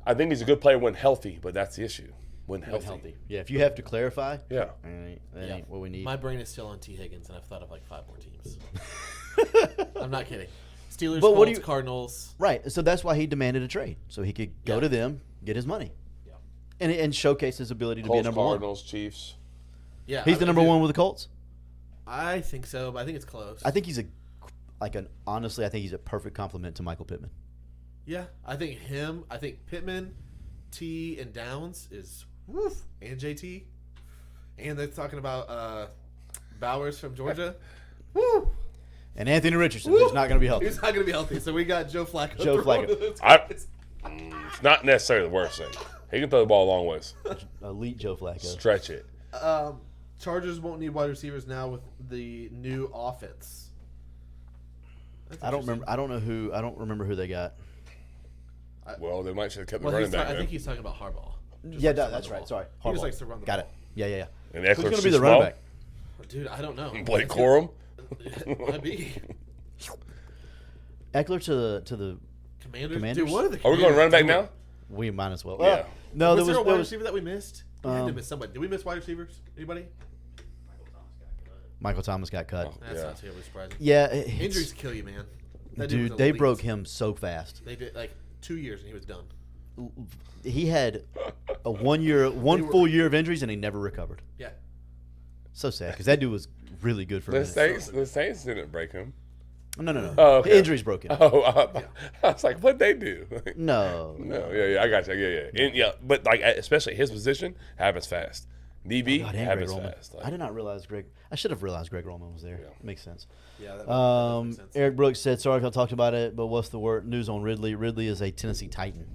I think he's a good player when healthy, but that's the issue. When healthy. Yeah, if you have to clarify, Yeah. that ain't what we need. My brain is still on T. Higgins, and I've thought of like 5 more teams. I'm not kidding. Steelers, But what Colts, do you- Cardinals. Right, so that's why he demanded a trade, so he could go Yeah. to them, get his money, Yeah. and showcase his ability to be a Colts, number Cardinals, Chiefs. Yeah, one. He's the number one with the Colts. I think so, but I think it's close. I think he's honestly, I think he's a perfect complement to Michael Pittman. Yeah, I think him. I think Pittman, T, and Downs is woof, and JT, and they're talking about Bowers from Georgia. Woo! And Anthony Richardson, who's not going to be healthy. He's not going to be healthy, so we got Joe Flacco. Joe throwing Flacco. to those I- guys. It's not necessarily the worst thing. He can throw the ball a long ways. Elite Joe Flacco. Stretch it. Chargers won't need wide receivers now with the new offense. That's I don't interesting. remember. I don't remember who they got. Well, they might should have kept the Well, running back. I think then. he's talking about Harbaugh. Just Yeah, likes to run that's the right. ball. Sorry, He just Harbaugh. likes to run the Got ball. it. Yeah. And Who's Eckler's going to too be the small. running back? Dude, I don't know. Blake Corum. Might be. Eckler to the. Commanders? Dude, what are the Are we going running back Commanders now? We might as well. Yeah. No, Was there there a was. wide receiver that we missed? We had to Um, miss somebody. Did we miss wide receivers? Anybody? Michael Thomas got cut. Oh. That's Yeah. not terribly surprising. Yeah, Injuries kill you, man. That dude Dude, was they elite. broke him so fast. They did like 2 years and he was done. He had a one full year of injuries and he never recovered. Yeah. So sad because that dude was really good for a The minute. Saints didn't break him. No. Oh, okay. Injuries broke him. Oh, I was like, what'd they do? No. No, yeah, I got you. Yeah. And, yeah, but like especially his position happens fast. DB God, and Greg happens Roman. fast. I did not realize I should have realized Greg Roman was there. Yeah. Makes sense. Yeah. That makes sense. Eric Brooks said, sorry if I talked about it, but what's the word news on Ridley? Ridley is a Tennessee Titan.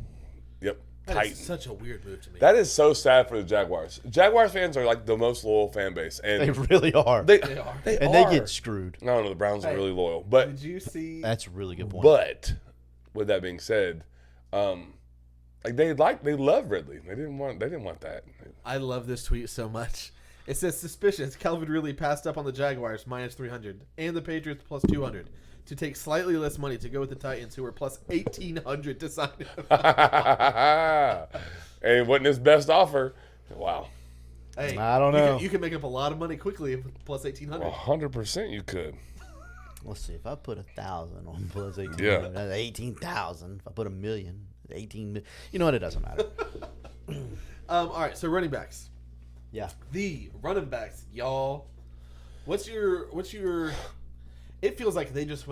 Yep. That Titan. is such a weird move to me. That is so sad for the Jaguars. Jaguars fans are like the most loyal fan base, and They really are. they are. They and are. they get screwed. No, the Browns are Hey, really loyal, but Did you see? That's a really good point. but with that being said, like they love Ridley. They didn't want that. I love this tweet so much. It says suspicious. Calvin Ridley passed up on the Jaguars minus 300 and the Patriots plus 200 to take slightly less money to go with the Titans, who were plus 1,800 to sign him. And it wasn't his best offer. Wow, Hey, I don't know. You can make up a lot of money quickly with plus 1,800. 100% you could. Let's see. If I put 1,000 on plus 18, Yeah. that's 18,000. If I put $1 million, 18 million. You know what? It doesn't matter. All right, so running backs. Yeah. The running backs, y'all. What's your? It feels like they just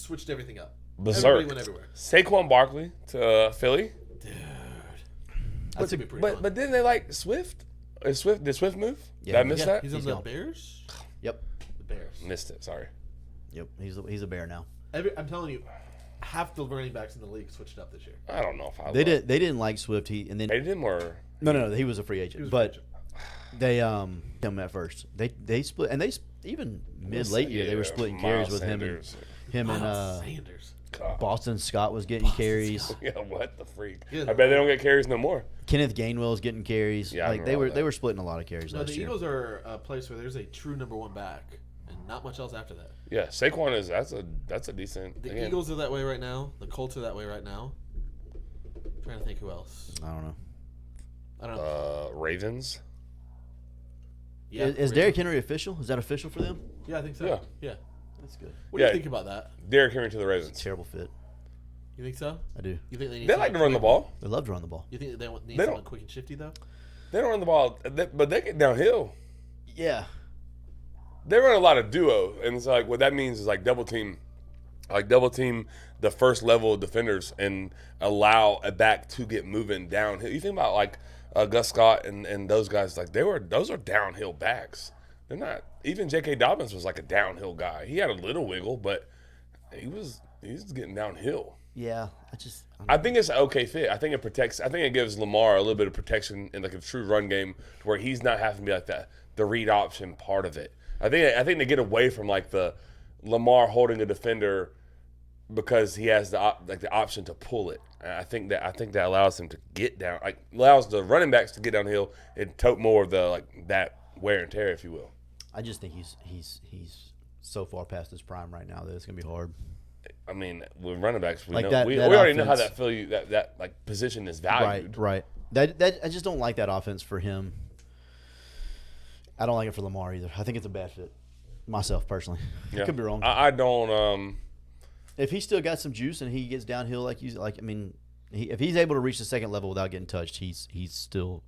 switched everything up. Berserk. Everybody went everywhere. Saquon Barkley to Philly. Dude. That's That's gonna be pretty fun. But didn't they like Swift? Did Swift move? Yeah, Did I miss that? He's on He's the gone. Bears. Yep. The Bears. Missed it. Sorry. Yep. He's a bear now. I'm telling you, half the running backs in the league switched up this year. I don't know if I. They didn't like Swift. And then They didn't or no, he was a free agent. He was But free they him at first. They split, and even late year they were splitting carries with him and Miles Sanders. God. Boston Scott was getting carries. Yeah, what the freak? Yeah, I bet they don't get carries no more. Kenneth Gainwell was getting carries. Yeah, I like remember all they that. were splitting a lot of carries No, last the year. Eagles are a place where there's a true number one back, and not much else after that. Yeah, Saquon is that's a decent. The again, Eagles are that way right now. The Colts are that way right now. I'm trying to think who else. I don't know. I don't know. Ravens. Yeah, Is Derrick Henry official? Is that official for them? Yeah, I think so. Yeah. Yeah. That's good. What do Yeah. you think about that? Derrick Henry to the Ravens. Terrible fit. You think so? I do. You think they need They like to someone run the quick? ball. They love to run the ball. You think they need They someone don't- quick and shifty though? They don't run the ball, but they get downhill. Yeah. They run a lot of duo, and it's like what that means is like double team the first level of defenders and allow a back to get moving downhill. You think about like Gus Scott and those guys, like those are downhill backs. They're not. Even J.K. Dobbins was like a downhill guy. He had a little wiggle, but he was getting downhill. Yeah. I think it's an okay fit. I think it protects. I think it gives Lamar a little bit of protection in like a true run game to where he's not having to be like the read option part of it. I think they get away from like the Lamar holding a defender because he has the option to pull it. And I think that allows him to get down, like allows the running backs to get downhill and tote more of the like that wear and tear, if you will. I just think he's so far past his prime right now that it's gonna be hard. I mean, with running backs, we Like know that- we that already know how offense- that like position is valued. Right. That I just don't like that offense for him. I don't like it for Lamar either. I think it's a bad fit. Myself personally, Yeah. could be wrong. I don't. If he's still got some juice and he gets downhill if he's able to reach the second level without getting touched, he's still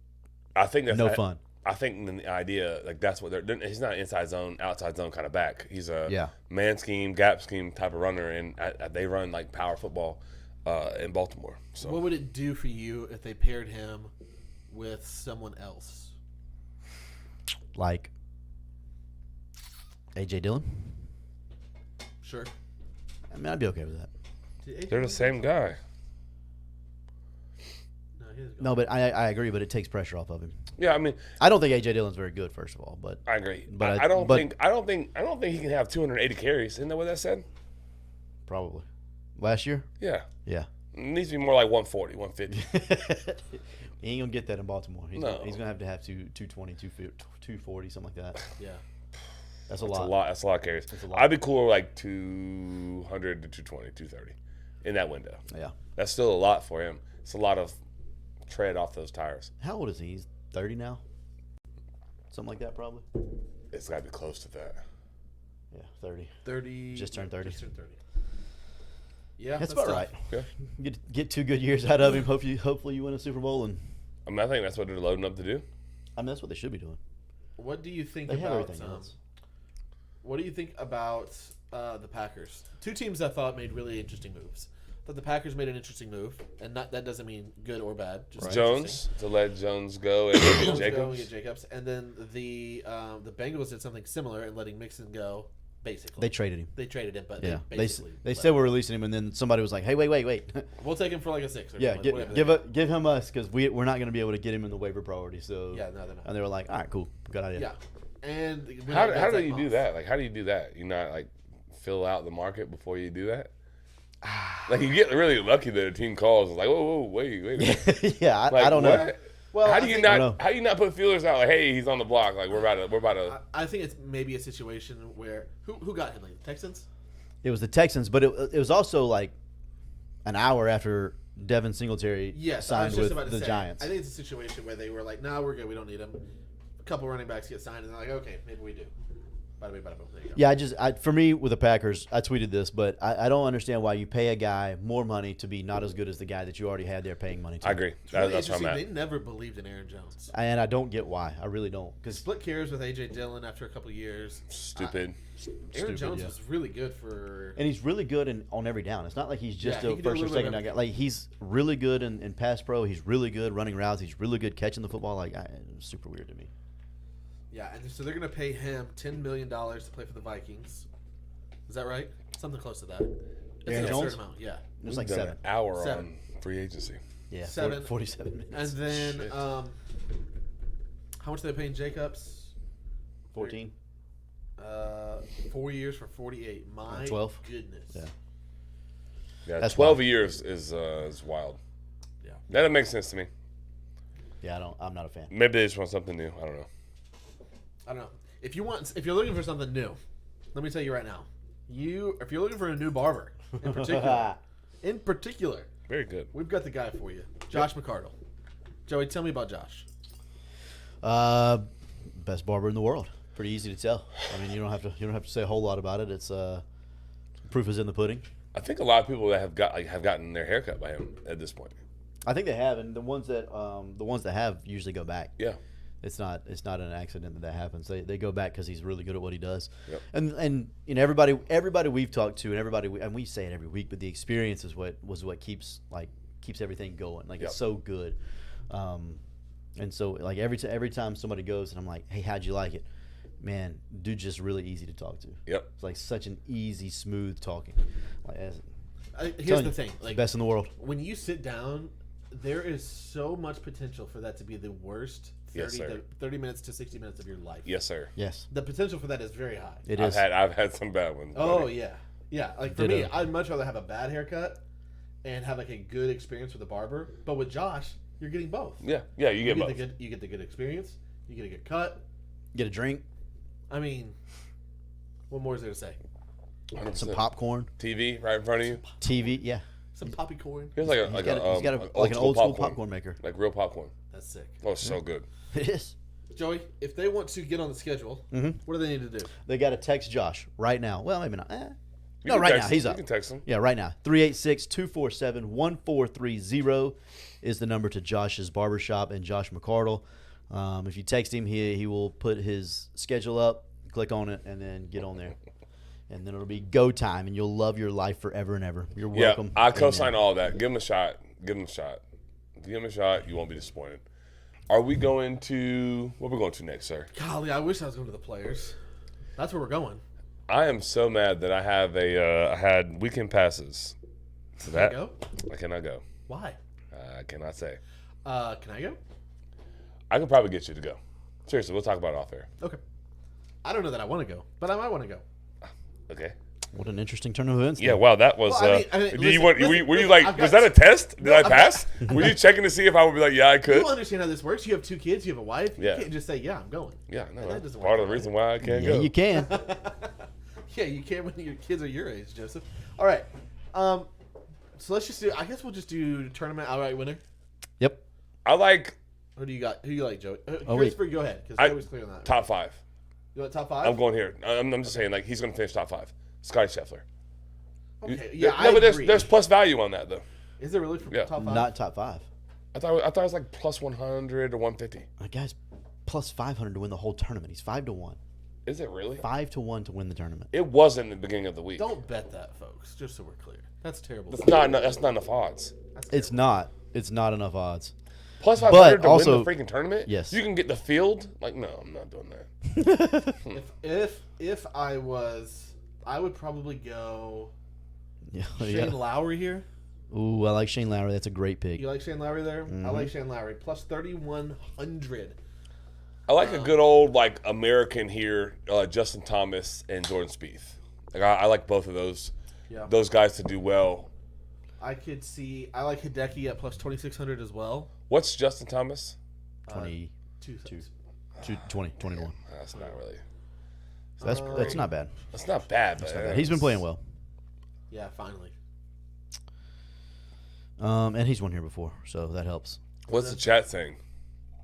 I think that's no fun. I think the idea, like that's what they're. He's not an inside zone, outside zone kind of back. He's a Yeah. man scheme, gap scheme type of runner, and they run like power football in Baltimore. So What would it do for you if they paired him with someone else? Like AJ Dillon. Sure. I mean, I'd be okay with that. they're the same guy. No, he doesn't go. No, but I agree, but it takes pressure off of him. Yeah, I mean, I don't think AJ Dillon's very good, first of all, but I agree, But I don't but- think he can have 280 carries. Isn't that what that said? probably last year. Yeah, Yeah. it needs to be more like 140, 150. He ain't gonna get that in Baltimore. He's No. gonna have to have 220, 240, something like that. Yeah. That's a That's lot. a lot. That's a lot of carries. That's a lot. I'd be cool with like 200 to 220, 230 in that window. Yeah. That's still a lot for him. It's a lot of tread off those tires. How old is he? He's 30 now. Something like that, probably. It's got to be close to that. Yeah, 30. 30. Just turned 30. Just turned 30. Yeah, That's tough. about right. Yeah. Get 2 good years out of him. Hopefully you win a Super Bowl, and I mean, I think that's what they're loading up to do. I mean that's what they should be doing. What do you think They have about everything else. what do you think about the Packers? Two teams I thought made really interesting moves. I thought the Packers made an interesting move, and that doesn't mean good or bad. Just Jones to let Jones go and interesting. get Jones go and Jacobs. get Jacobs, and then the Bengals did something similar in letting Mixon go. Basically, They traded him. they traded him, but Yeah, they they basically they let said him. we're releasing him, and then somebody was like, "Hey, wait, We'll take him for like a 6. Or yeah, something, whatever they give him us because we're not going to be able to get him in the waiver priority." So Yeah, no, they're not. and they were like, "All right, cool, good idea." Yeah, and How do you do that? Like, how do you do that? You not like fill out the market before you do that? Like, you get really lucky that a team calls and is like, whoa, wait a minute. yeah, Like, I don't know. what? Well, how I do you think- I don't know. not put feelers out like, hey, he's on the block, like we're about to I think it's maybe a situation where who got him? Like Texans? It was the Texans, but it was also like an hour after Devin Singletary Yes, I signed was just with about to the say. Giants. I think it's a situation where they were like, "No, we're good. We don't need him." A couple running backs get signed, and they're like, "Okay, maybe we do." Bada bing, bada boom. There you go. Yeah, for me with the Packers, I tweeted this, but I don't understand why you pay a guy more money to be not as good as the guy that you already had there paying money to. I agree. It's really That's where I'm interesting. at. They never believed in Aaron Jones. And I don't get why. I really don't. Because Split carries with AJ Dillon after a couple of years. Stupid. Aaron Jones yeah. was really good for. And he's really good on every down. It's not like he's just Yeah, he a can do a first or little bit second of down guy. Like he's really good in pass pro. He's really good running routes. He's really good catching the football. Like it's super weird to me. Yeah, and so they're going to pay him $10 million to play for the Vikings. Is that right? Something close to that. It's Aaron an Jones? absurd amount. Yeah. It's like Done 7. an hour 7. on free agency. Yeah, Seven. 47 minutes. And then, Shit. how much are they paying Jacobs? 14. 4 years for 48. My 12. goodness. Yeah. Yeah, That's 12 wild. years is wild. Yeah. That doesn't make sense to me. Yeah, I'm not a fan. Maybe they just want something new. I don't know. I don't know. If you're looking for something new, let me tell you right now. If you're looking for a new barber, in particular, Very good. we've got the guy for you, Josh McCardle. Joey, tell me about Josh. Best barber in the world. Pretty easy to tell. I mean, you don't have to say a whole lot about it. It's proof is in the pudding. I think a lot of people that have gotten their haircut by him at this point. I think they have, and the ones that have usually go back. Yeah. It's not an accident that happens. They go back because he's really good at what he does. Yep. And you know everybody we've talked to and we say it every week, but the experience is what keeps everything going. Like Yep. it's so good. And so like every time somebody goes and I'm like, hey, how'd you like it? Man, dude's just really easy to talk to. Yep. It's like such an easy, smooth talking. Like Here's telling the you, thing. it's Like, the best in the world. when you sit down, there is so much potential for that to be the worst 30 minutes to 60 minutes of your life. Yes, sir. Yes, The potential for that is very high. it is. I've had some bad ones. Oh buddy. yeah. Like for me, Ditto. I'd much rather have a bad haircut and have like a good experience with a barber. But with Josh, you're getting both. Yeah. You get both. You get the good experience. You get a good cut. Get a drink, I mean, what more is there to say? 100%. some popcorn, TV right in front of you. TV. Yeah, Some poppy corn. Here's like he's got an old school popcorn maker. like real popcorn. That's sick. Oh, it's so good. It is. Joey, if they want to get on the schedule, Mhm. what do they need to do? They got to text Josh right now. Well, maybe not. You No, can right text now him. he's You up. can text him. Yeah, right now. 386-247-1430 is the number to Josh's barbershop and Josh McCardle. If you text him, he will put his schedule up, click on it, and then get on there. And then it'll be go time, and you'll love your life forever and ever. You're Yeah, welcome. I co-sign Amen. all that. Give him a shot. Give him a shot. Give him a shot. You won't be disappointed. Are we going to? What are we going to next, sir? Golly, I wish I was going to the players. That's where we're going. I am so mad that I have I had weekend passes. To Can that I go? I cannot go. Why? I cannot say. Can I go? I could probably get you to go. Seriously, we'll talk about it off air. Okay. I don't know that I want to go, but I might want to go. Okay. What an interesting turn of events. Yeah. Wow. That was. Well, I mean, do listen, you want? listen, were you listen, like? I've Was got- that a test? Did I I've got- pass? Were you checking to see if I would be like, yeah, I could? You understand how this works. You have 2 kids. You have a wife. Yeah. You can't just say, yeah, I'm going. Yeah. No. That That's doesn't part work of the that reason why I can't Yeah, go. you can. Yeah, you can't when your kids are your age, Joseph. All right. So let's just do. I guess we'll just do tournament outright winner. Yep. I like Who do you got? Who you like, Joey? Oh, wait. Christopher, go ahead because I- Joey's clear on that. top 5. You want top 5? I'm going here. I'm just saying, like, he's going to finish top 5. Scotty Scheffler. Okay, yeah, no, I but agree. there's plus value on that though. Is there really for Yeah. top 5? Not top 5. I thought it was like plus 100 or 150. A guy's plus 500 to win the whole tournament. He's 5-1. Is it really? 5-1 to win the tournament. It wasn't in the beginning of the week. Don't bet that, folks. Just so we're clear. That's terrible. That's not enough odds. It's not. It's not enough odds. Plus 500 to also- win the freaking tournament. Yes. You can get the field. Like, no, I'm not doing that. If I was, I would probably go Yeah. Shane Lowry here. Ooh, I like Shane Lowry. That's a great pick. You like Shane Lowry there? I like Shane Lowry. Plus 3,100. I like a good old like American here, Justin Thomas and Jordan Spieth. Like I like both of those Yeah. those guys to do well. I could see. I like Hideki at plus 2,600 as well. What's Justin Thomas? 20, 2 20, 21. That's not really. So that's not bad. That's not bad. But He's been playing well. Yeah, finally. And he's won here before, so that helps. What's the chat saying?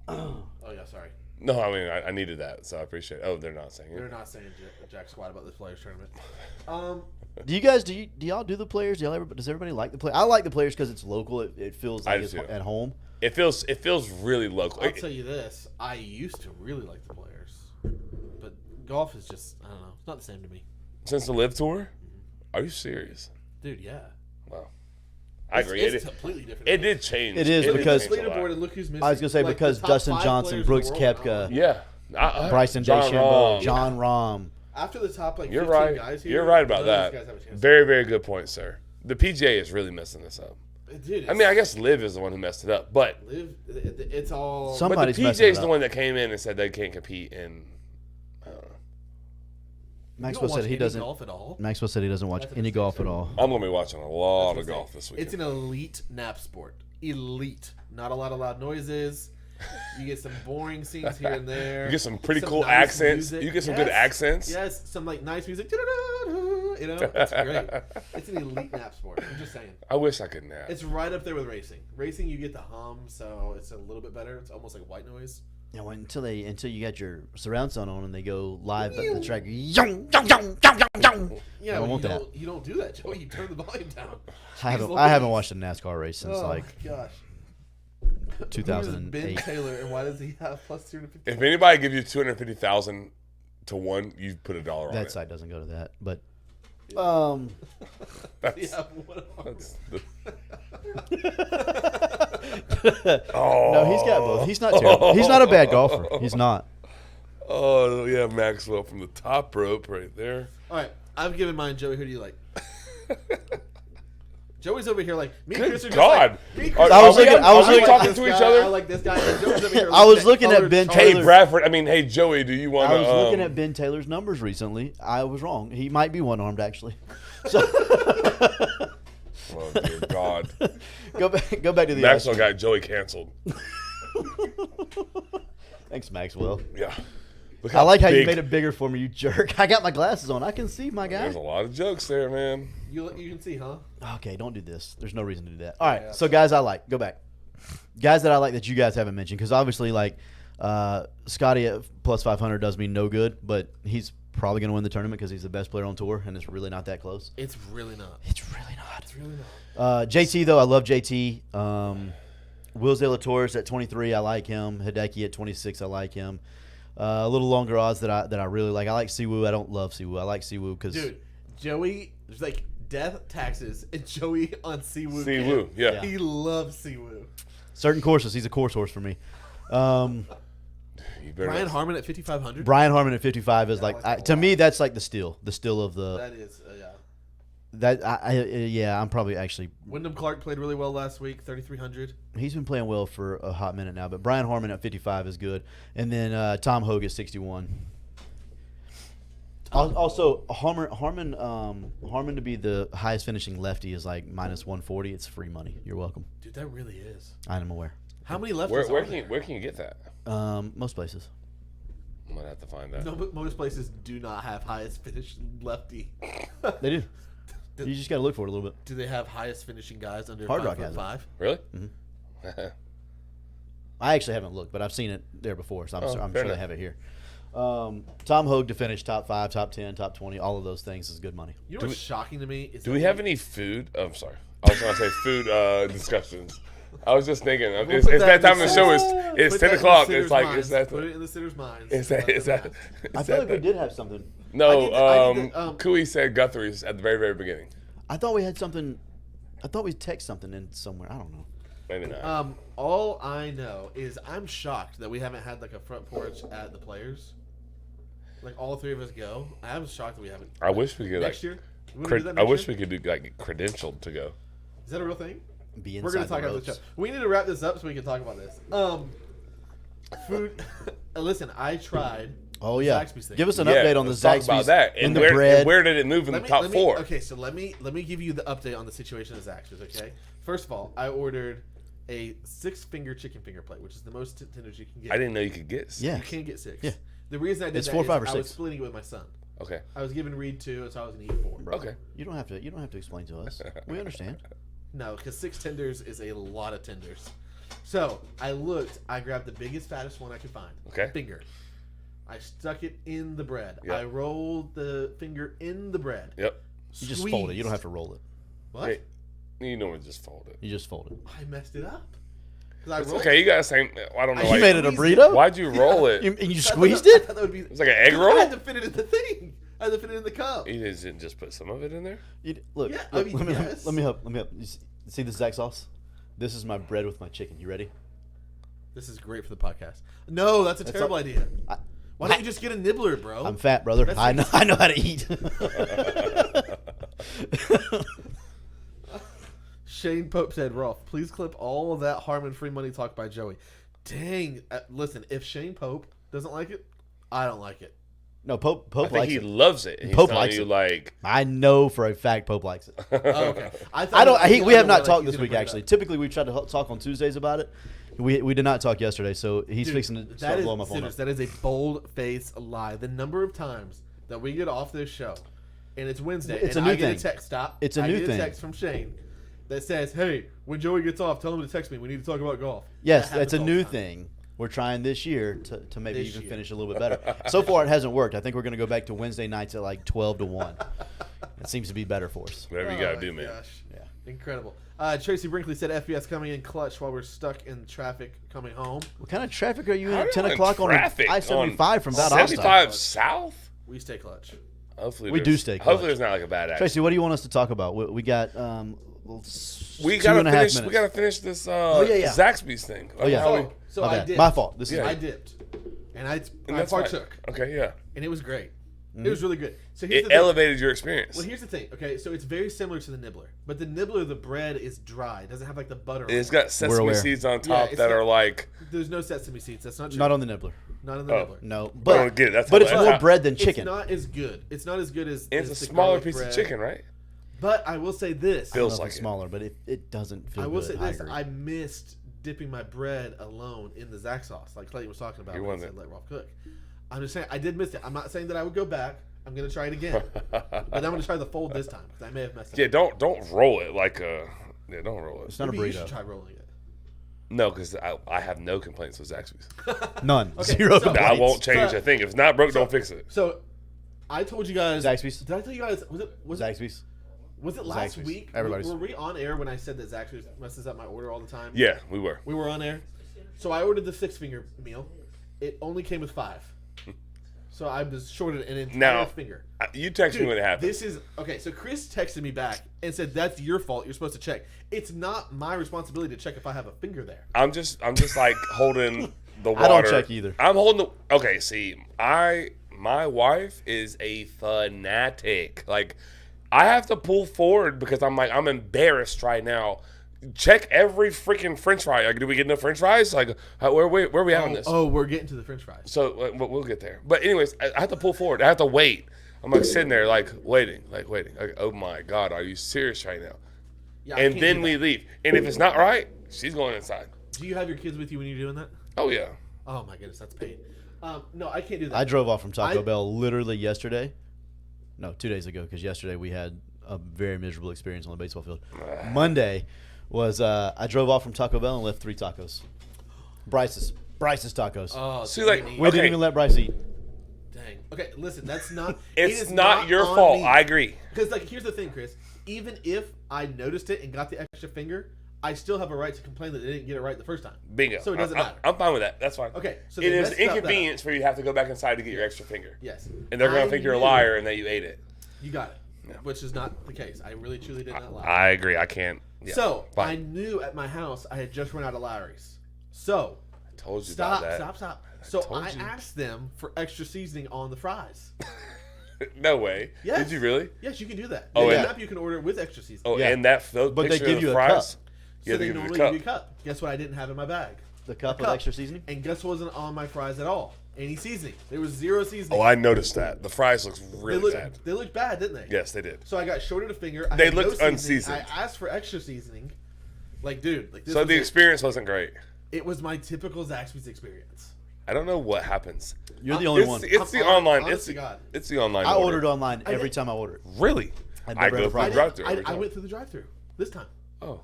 Oh yeah, sorry. No, I mean I needed that, so I appreciate it. Oh, they're not saying They're it. not saying jack squat about this players tournament. Do you guys do y'all do the players? Does everybody like the play? I like the players because it's local. It feels I like do it's too. at home. It feels really local. I'll tell you this: I used to really like the players, but golf is just I don't know. It's not the same to me, Since the Live Tour? Are you serious? dude. Yeah, Wow. I agree. It's It completely different. it did change. It is did because- change a lot. leaderboard and look who's missing. I was gonna say Like, because the top Dustin 5 Johnson, players in Brooks the world, Koepka, Yeah. Bryson John DeChambeau, Rahm. John Rahm. After the top like You're 15 right. guys here, You're right about none of these that. guys have a chance. Very, very good point, sir. The PGA is really messing this up. Dude, I mean, I guess Liv is the one who messed it up, but it's all. Some- but Somebody's the messing PGA it is the up. one that came in and said they can't compete in. I don't know. Maxwell said he doesn't. golf at all. Maxwell said he doesn't watch That's a any mistake, golf sir. at all. I'm gonna be watching a lot That's of what I'm golf saying. this weekend. It's an elite nap sport. Elite. Not a lot of loud noises. You get some boring scenes here and there. You get some pretty Some cool nice accents. music. You get some good accents. Yes, some like nice music. You know, it's great. It's an elite nap sport. I'm just saying. I wish I could nap. It's right up there with racing. Racing, you get the hum, so it's a little bit better. It's almost like white noise. Yeah, well, until you got your surround sound on and they go live at the track. Yong, yong, yong, yong, yong, yong. Yeah, I don't but want that. you don't do that, Joey. You turn the volume down. I haven't Louise. watched a NASCAR race since Oh like my gosh. 2008. Ben Taylor, and why does he have plus 250? If anybody give you 250,000 to one, you put $1 on That it. side doesn't go to that, but Yeah, what That's the- no, he's got both. He's not terrible. He's not a bad golfer. He's not. Oh yeah, Maxwell from the top rope right there. All right, I've given mine. Joey, who do you like? Joey's over here like me. And Good Chris are just God. Like, me and Are- Chris I was are we- looking- I was are we looking- talking this to guy, each other? I like this guy. And Joey's over here. I was looking looking at colored Ben chart. Hey Taylor. Bradford, I mean, hey Joey, do you want I to? was looking at Ben Taylor's numbers recently. I was wrong. He might be one-armed actually. So Oh dear God, go back to the Maxwell got Joey canceled. Thanks, Maxwell. Yeah, Look I like how you big- made it bigger for me, you jerk. I got my glasses on. I can see my guy. There's a lot of jokes there, man. You can see, huh? Okay, don't do this. There's no reason to do that. All right, so guys I like. Go back. Guys that I like that you guys haven't mentioned, because obviously, like, Scotty at plus 500 does me no good, but he's probably going to win the tournament because he's the best player on tour, and it's really not that close. It's really not. It's really not. It's really not. JT, though, I love JT. Will Zalatoris at 23, I like him. Hideki at 26, I like him. A little longer odds that I really like. I like Siwoo. I don't love Siwoo. I like Siwoo because Dude, Joey, there's like death, taxes, and Joey on Siwoo. Siwoo, camp. yeah. He loves Siwoo. certain courses, he's a course horse for me. You better Brian not- Harmon at 5,500. Brian Harmon at 55 is I like that a to lot. me that's like the steal of the That is, yeah. yeah. I'm probably actually Wyndham Clark played really well last week, 3,300. he's been playing well for a hot minute now, but Brian Harmon at 55 is good, and then Tom Hogue at 61. Also, Harmon to be the highest finishing lefty is like minus 140. It's free money. You're welcome. Dude, that really is. I'm aware. How many lefties Where are can there? you, where can you get that? Most places. I'm gonna have to find that. No, but most places do not have highest finish lefty. They do. You just got to look for it a little bit. Do they have highest finishing guys under Hard Rock 5'5"? has it. Really? I actually haven't looked, but I've seen it there before, so I'm Oh, sure fair they enough. have it here. Tom Hogue to finish top 5, top 10, top 20, all of those things is good money. You know what's shocking to me is Do we have any food? Oh, I'm sorry. I was going to say food discussions. I was just thinking. We'll It's put that that time in of the the show. sitters- It's Put 10 that in the o'clock. sitters' It's like minds. it's that. Put it in the sitters' minds. Is that? Is that? I feel like we did have something. No. I need to, Cooey said Guthrie's at the very, very beginning. I thought we had something. I thought we text something in somewhere. I don't know. Maybe not. All I know is I'm shocked that we haven't had like a front porch at the Players. Like all three of us go. I'm shocked that we haven't. I wish we could. Next Like, year? You wanna do that I next wish year? we could do like credentialed to go. Is that a real thing? Be We're gonna inside talk the about the ropes. show. We need to wrap this up so we can talk about this. Food. Listen, I tried. Oh yeah. Zaxby's thing. Give us an Yeah, update on the let's talk Zaxby's about that. in And the where, bread. and where did it move in the top four? Okay, so let me give you the update on the situation of Zaxby's. Okay, first of all, I ordered a 6-finger chicken finger plate, which is the most tenders you can get. I didn't know you could get. Yeah. You can't get 6. Yeah. The reason I did It's that 4, is 5, or I was 6. splitting it with my son. Okay. I was giving Reed 2, and so I was gonna eat 4. Okay. You don't have to explain to us. We understand. No, because 6 tenders is a lot of tenders. So I looked. I grabbed the biggest, fattest one I could find. Okay. Finger. I stuck it in the bread. Yep. I rolled the finger in the bread. Yep. You just fold it. You don't have to roll it. What? Hey, you normally just fold it. You just fold it. I messed it up. 'Cause I It's rolled okay. You got the same. I don't know. You why You made it a squeezed burrito. Why'd you roll it? You, and you I thought squeezed that- I it. thought that would be. It's like an egg I roll. had to fit it in the thing. I had to fit it in the cup. You didn't just put some of it in there. Look, Yeah, look, I mean, let me yes. let me help. Let me help. See the Zax sauce? This is my bread with my chicken. You ready? This is great for the podcast. No, that's a terrible all- idea. I- Why don't you just get a nibbler, bro? I'm fat, brother. That's I know. like- I know how to eat. Shane Pope said, Rolf, please clip all of that Harmon free money talk by Joey. Dang. Listen, if Shane Pope doesn't like it, I don't like it. No, Pope I think likes he it. loves it. And he's Pope telling likes you it. like. I know for a fact Pope likes it. Oh, okay. I don't. We have not talked he's this gonna week. bring it Actually, up. typically we try to talk on Tuesdays about it. We did not talk yesterday, so he's Dude, fixing to that start is blowing my phone serious. up. That is a bold-faced lie. The number of times that we get off this show, and it's Wednesday, It's and a new I get thing. a text. Stop. It's a I new get thing. a text from Shane that says, "Hey, when Joey gets off, tell him to text me. We need to talk about golf." Yes, That that's a happens all new the time. thing. We're trying this year to maybe This even year. finish a little bit better. So far, it hasn't worked. I think we're going to go back to Wednesday nights at like 12 to 1. It seems to be better for us. Whatever you Oh gotta my do, man. gosh. Yeah. Incredible. Tracy Brinkley said FBS coming in clutch while we're stuck in traffic coming home. What kind of traffic are you in How at are 10 you in o'clock on traffic I-75 from on Valdosta? 75 South? We stay clutch. Hopefully We there's- do stay Hopefully clutch. there's not like a bad accident. Tracy, what do you want us to talk about? We got We 2.5 gotta minutes. finish. We gotta finish this. yeah, yeah. Zaxby's thing. Oh, yeah. How we- So My I bad. dipped. My fault. This is Yeah. I dipped, and I and that's fine. partook, Okay, yeah. and it was great. Mm-hmm. It was really good. So here's It the thing. elevated your experience. Well, here's the thing. Okay, so it's very similar to the nibbler, but the nibbler, the bread is dry. It doesn't have like the butter. on It's it. got sesame aware. seeds on Yeah, top it's that got- are like. There's no sesame seeds. That's not true. not on the nibbler. Not in the Oh. nibbler. No, I but don't get it. That's but how- it's that's more how- bread than It's chicken. not as good. It's not as good as. It's as a the smaller garlic piece bread. of chicken, right? But I will say this. I don't know Feels if like it's it. smaller, but it doesn't feel I will good. say this. agree. I missed dipping my bread alone in the Zax sauce, like Clayton was talking about You when won he said that. let Rolf cook. I'm just saying I did miss it. I'm not saying that I would go back. I'm gonna try it again, but I'm gonna try the fold this time because I may have messed it Yeah, up. don't roll it like a. Yeah, don't roll it. It's not Maybe a you should burrito. try rolling it. No, because I have no complaints with Zaxby's. None. Okay, Zero so- complaints. I won't change So- a thing. If it's not broke, don't fix it. So, I told you guys. Zaxby's. Did I tell you guys? Was it Zaxby's. last Zaxby's. week? Everybody's. Were we on air when I said that Zaxby's messes up my order all the time? Yeah, we were. We were on air. So I ordered the 6-finger meal. It only came with 5. So I was shorted an entire Now, finger. You text me when it happened. This is okay. So Chris texted me back and said, "That's your fault. You're supposed to check. It's not my responsibility to check if I have a finger there." I'm just like holding the water. I don't check either. I'm holding the. Okay, see, my wife is a fanatic. Like, I have to pull forward because I'm embarrassed right now. Check every freaking French fry. Like, did we get enough French fries? Like, where are we at on this? Oh, we're getting to the French fries. So we'll get there. But anyways, I have to pull forward. I have to wait. I'm like sitting there, like waiting. Like, oh my God, are you serious right now? Yeah, I And can't then do we that. leave. And if it's not right, she's going inside. Do you have your kids with you when you're doing that? Oh yeah. Oh my goodness, that's pain. No, I can't do that. I drove off from Taco I- Bell literally yesterday. No, 2 days ago, because yesterday we had a very miserable experience on the baseball field. Monday was I drove off from Taco Bell and left 3 tacos. Bryce's tacos. Oh, See, like, Brittany. we didn't okay. even let Bryce eat. Dang. Okay, listen, that's not. It's not your fault. I agree. Because like, here's the thing, Chris. Even if I noticed it and got the extra finger, I still have a right to complain that they didn't get it right the first time. Bingo. So it doesn't matter. I'm fine with that. That's fine. Okay, so it they is messed up inconvenience for you to have to go back inside to get your extra finger. Yes. And they're going I to think you're a knew- liar and that you ate it. You got it. Yeah. Which is not the case. I really truly did not lie. I agree. I can't. Yeah, so fine. I knew at my house I had just run out of Larry's. So I told you stop, about that. stop. So told I you. asked them for extra seasoning on the fries. No way. Yes. Did you really? Yes, you can do that. Oh, The and- app you can order it with extra seasoning. Oh, Yeah. and those But they picture give of you the a fries. cup. Yeah, So they they give you normally the give you a cup. cup. Guess what I didn't have in my bag? The cup A with extra seasoning. And guess what wasn't on my fries at all? Any seasoning. There was zero seasoning. Oh, I noticed that. The fries looks they really looked, bad. They looked bad, didn't they? Yes, they did. So I got shorted a finger. I They had no looked seasoning. unseasoned. I asked for extra seasoning. Like, dude, like this So was the it. experience wasn't great. It was my typical Zaxby's experience. I don't know what happens. You're the only It's, one. it's the I'm online. honest It's to God. it's the online. I order. ordered online I every did- time I ordered. Really? I'd I never go had a through the problem. drive-through every I time. went through the drive-through this time. Oh,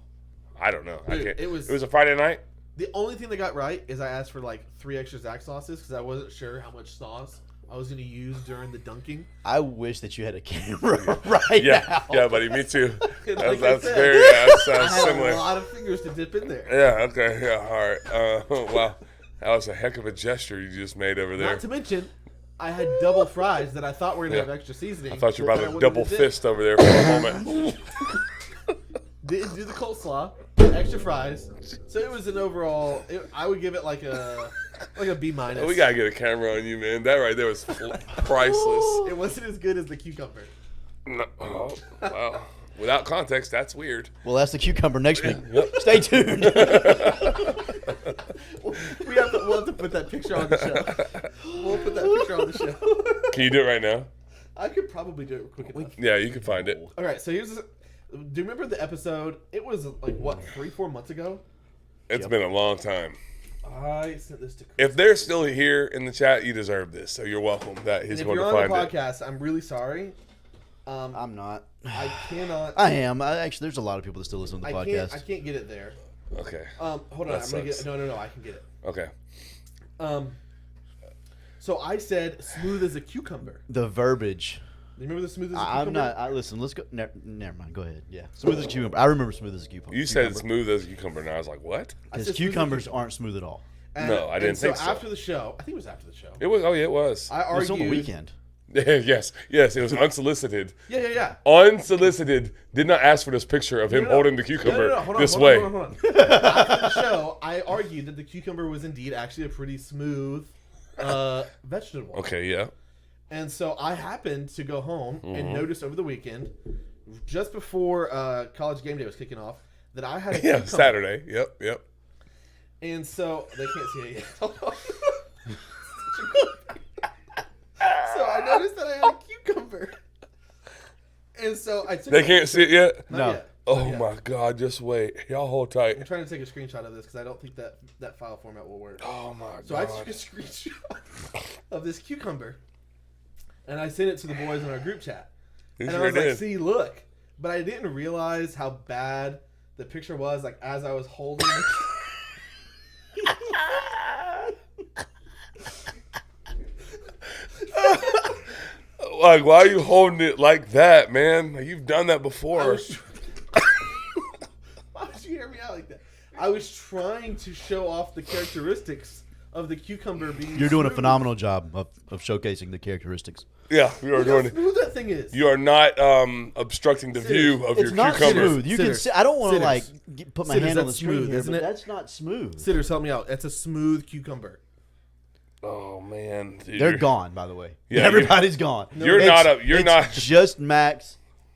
I don't know. I Dude, can't. it was- a Friday night. The only thing they got right is I asked for like 3 extra Zax sauces because I wasn't sure how much sauce I was going to use during the dunking. I wish that you had a camera right Yeah, now. yeah, buddy. Me too. And That's, like I that's said, very. That I sounds had similar. a lot of fingers to dip in there. Yeah. Okay. Yeah. All right. Wow. That was a heck of a gesture you just made over there. Not to mention, I had double fries that I thought were going to Yeah. have extra seasoning. I thought you were that I about to wouldn't double have did. fist over there for a moment. Didn't do the coleslaw, extra fries. So it was an overall. I would give it like a B minus. We gotta get a camera on you, man. That right there was priceless. It wasn't as good as the cucumber. No, oh, wow. Without context, that's weird. Well, that's the cucumber next week. Yep. Stay tuned. We'll have to put that picture on the show. We'll put that picture on the show. Can you do it right now? I could probably do it quick enough. Yeah, you can find it. All right, so here's. Do you remember the episode? It was like what 3-4 months ago. It's been a long time. I sent this to Chris. If they're still here in the chat, you deserve this. So you're welcome. That he's And if going you're to on the find it. podcast, I'm really sorry. I'm not. I cannot. I am. Actually, there's a lot of people that still listen to the I podcast. can't get it there. Okay. Hold on. That I'm gonna get. sucks. No. I can get it. Okay. So I said smooth as a cucumber. The verbiage. You remember the smooth as a I'm cucumber? not. Listen, let's go. Never mind. Go ahead. Yeah. Smooth as a cucumber. I remember smooth as a cucumber. You said smooth as a cucumber, and I was like, what? I Because said smooth as a cucumbers cucumber. aren't smooth at all. No, I didn't think so. After the show, I think it was after the show. It was. Oh yeah, it was. I It was argued on the weekend. yes. It was unsolicited. Yeah. Unsolicited. Did not ask for this picture of him No. holding the cucumber No, hold on, this hold way. on. After the show, I argued that the cucumber was indeed actually a pretty smooth vegetable. Okay. Yeah. And so I happened to go home Mm-hmm. and notice over the weekend, just before college game day was kicking off, that I had a Yeah. cucumber. Saturday. Yep. And so they can't see it yet. So I noticed that I had a cucumber. And so I took They a can't see it yet. Not No. yet. Oh Not yet. my God! Just wait. Y'all hold tight. I'm trying to take a screenshot of this because I don't think that file format will work. Oh my God. So I took a screenshot of this cucumber, and I sent it to the boys in our group chat. You And I sure was like, did. "See, look," but I didn't realize how bad the picture was. Like as I was holding it. Like, why are you holding it like that, man? Like, you've done that I before. was Why would you hear me out like that? I was trying to show off the characteristics of the cucumber being. You're doing a smooth. phenomenal job of showcasing the characteristics. Yeah, you are Look how doing it. smooth that thing is. You are not obstructing the view of It's your not cucumber. smooth. You can Sitters. see. I don't want to Sitters. like put my Sitters, hand on the that's screen smooth, here, isn't but it? that's not smooth. Sitters, help me out. It's a smooth cucumber. Oh man, dude, They're you're- gone, by the way. Yeah, Everybody's gone. You're It's- not a. You're it's not. just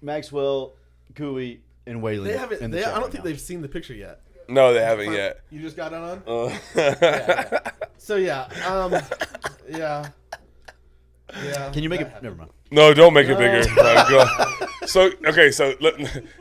Maxwell, Cooey, and Whaley. They haven't. in the They, chat I don't right think now. they've seen the picture yet. No, they haven't yet. You just got it on. Yeah. So yeah, yeah. Can you make that it? happened. Never mind. No, don't make it bigger. So okay, so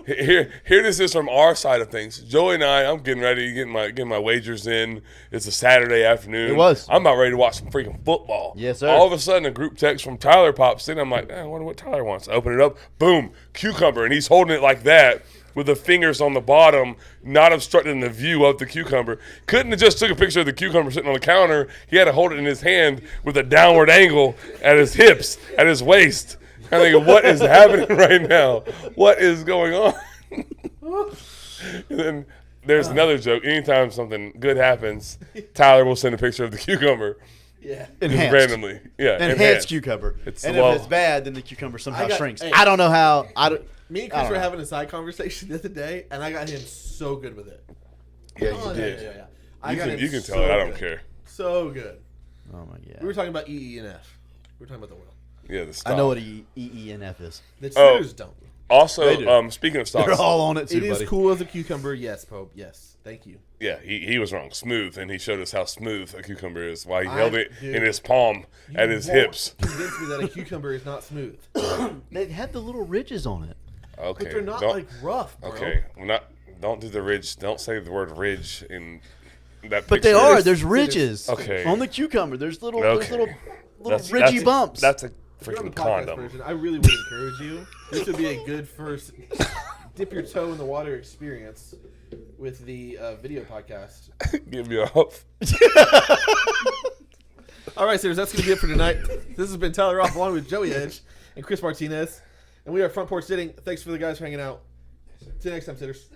here this is from our side of things. Joey and I'm getting ready, getting my wagers in. It's a Saturday afternoon. It was. I'm about ready to watch some freaking football. Yes, sir. All of a sudden, a group text from Tyler pops in. I'm like, I wonder what Tyler wants. I open it up. Boom, cucumber, and he's holding it like that. with the fingers on the bottom, not obstructing the view of the cucumber. Couldn't have just took a picture of the cucumber sitting on the counter. He had to hold it in his hand with a downward angle at his hips, at his waist. I'm thinking, what is happening right now? What is going on? And then there's another joke. Anytime something good happens, Tyler will send a picture of the cucumber. Yeah. Just Enhanced. randomly. Yeah. Enhanced cucumber. It's And low. if it's bad, then the cucumber somehow shrinks. hey. I don't know how. Me and I Chris don't were know. having a side conversation the other day, and I got him so good with it. Yeah, Oh, you did. Yeah. I You got can, him you can so tell it. I don't good. care. So good. Oh my god. We were talking about EE and F. We were talking about the world. Yeah, the stock. I know what EENF is. The Oh. Cheers don't. They Also, do. speaking of They're stocks, all on it too, It is buddy. cool as a cucumber. Yes, Pope. Yes. Thank you. yeah, he was wrong. Smooth, and he showed us how smooth a cucumber is while he I- held it dude, in his palm at his won't hips. Convince me that a cucumber is not smooth. They had the little ridges on it. Okay, But they're not don't- like rough, bro. Okay, don't do the ridge. Don't say the word ridge in that. But they picture. are. There's ridges. Okay. On the cucumber, there's little Okay. ridgy bumps. That's a If you're on the freaking podcast condom. version, I really would encourage you. This would be a good first dip your toe in the water experience with the video podcast. Give me off. All right, sirs, that's going to be it for tonight. This has been Tyler Roth along with Joey Edge and Chris Martinez. And we are Front Porch Sitting. Thanks for the guys for hanging out. See you next time, sitters.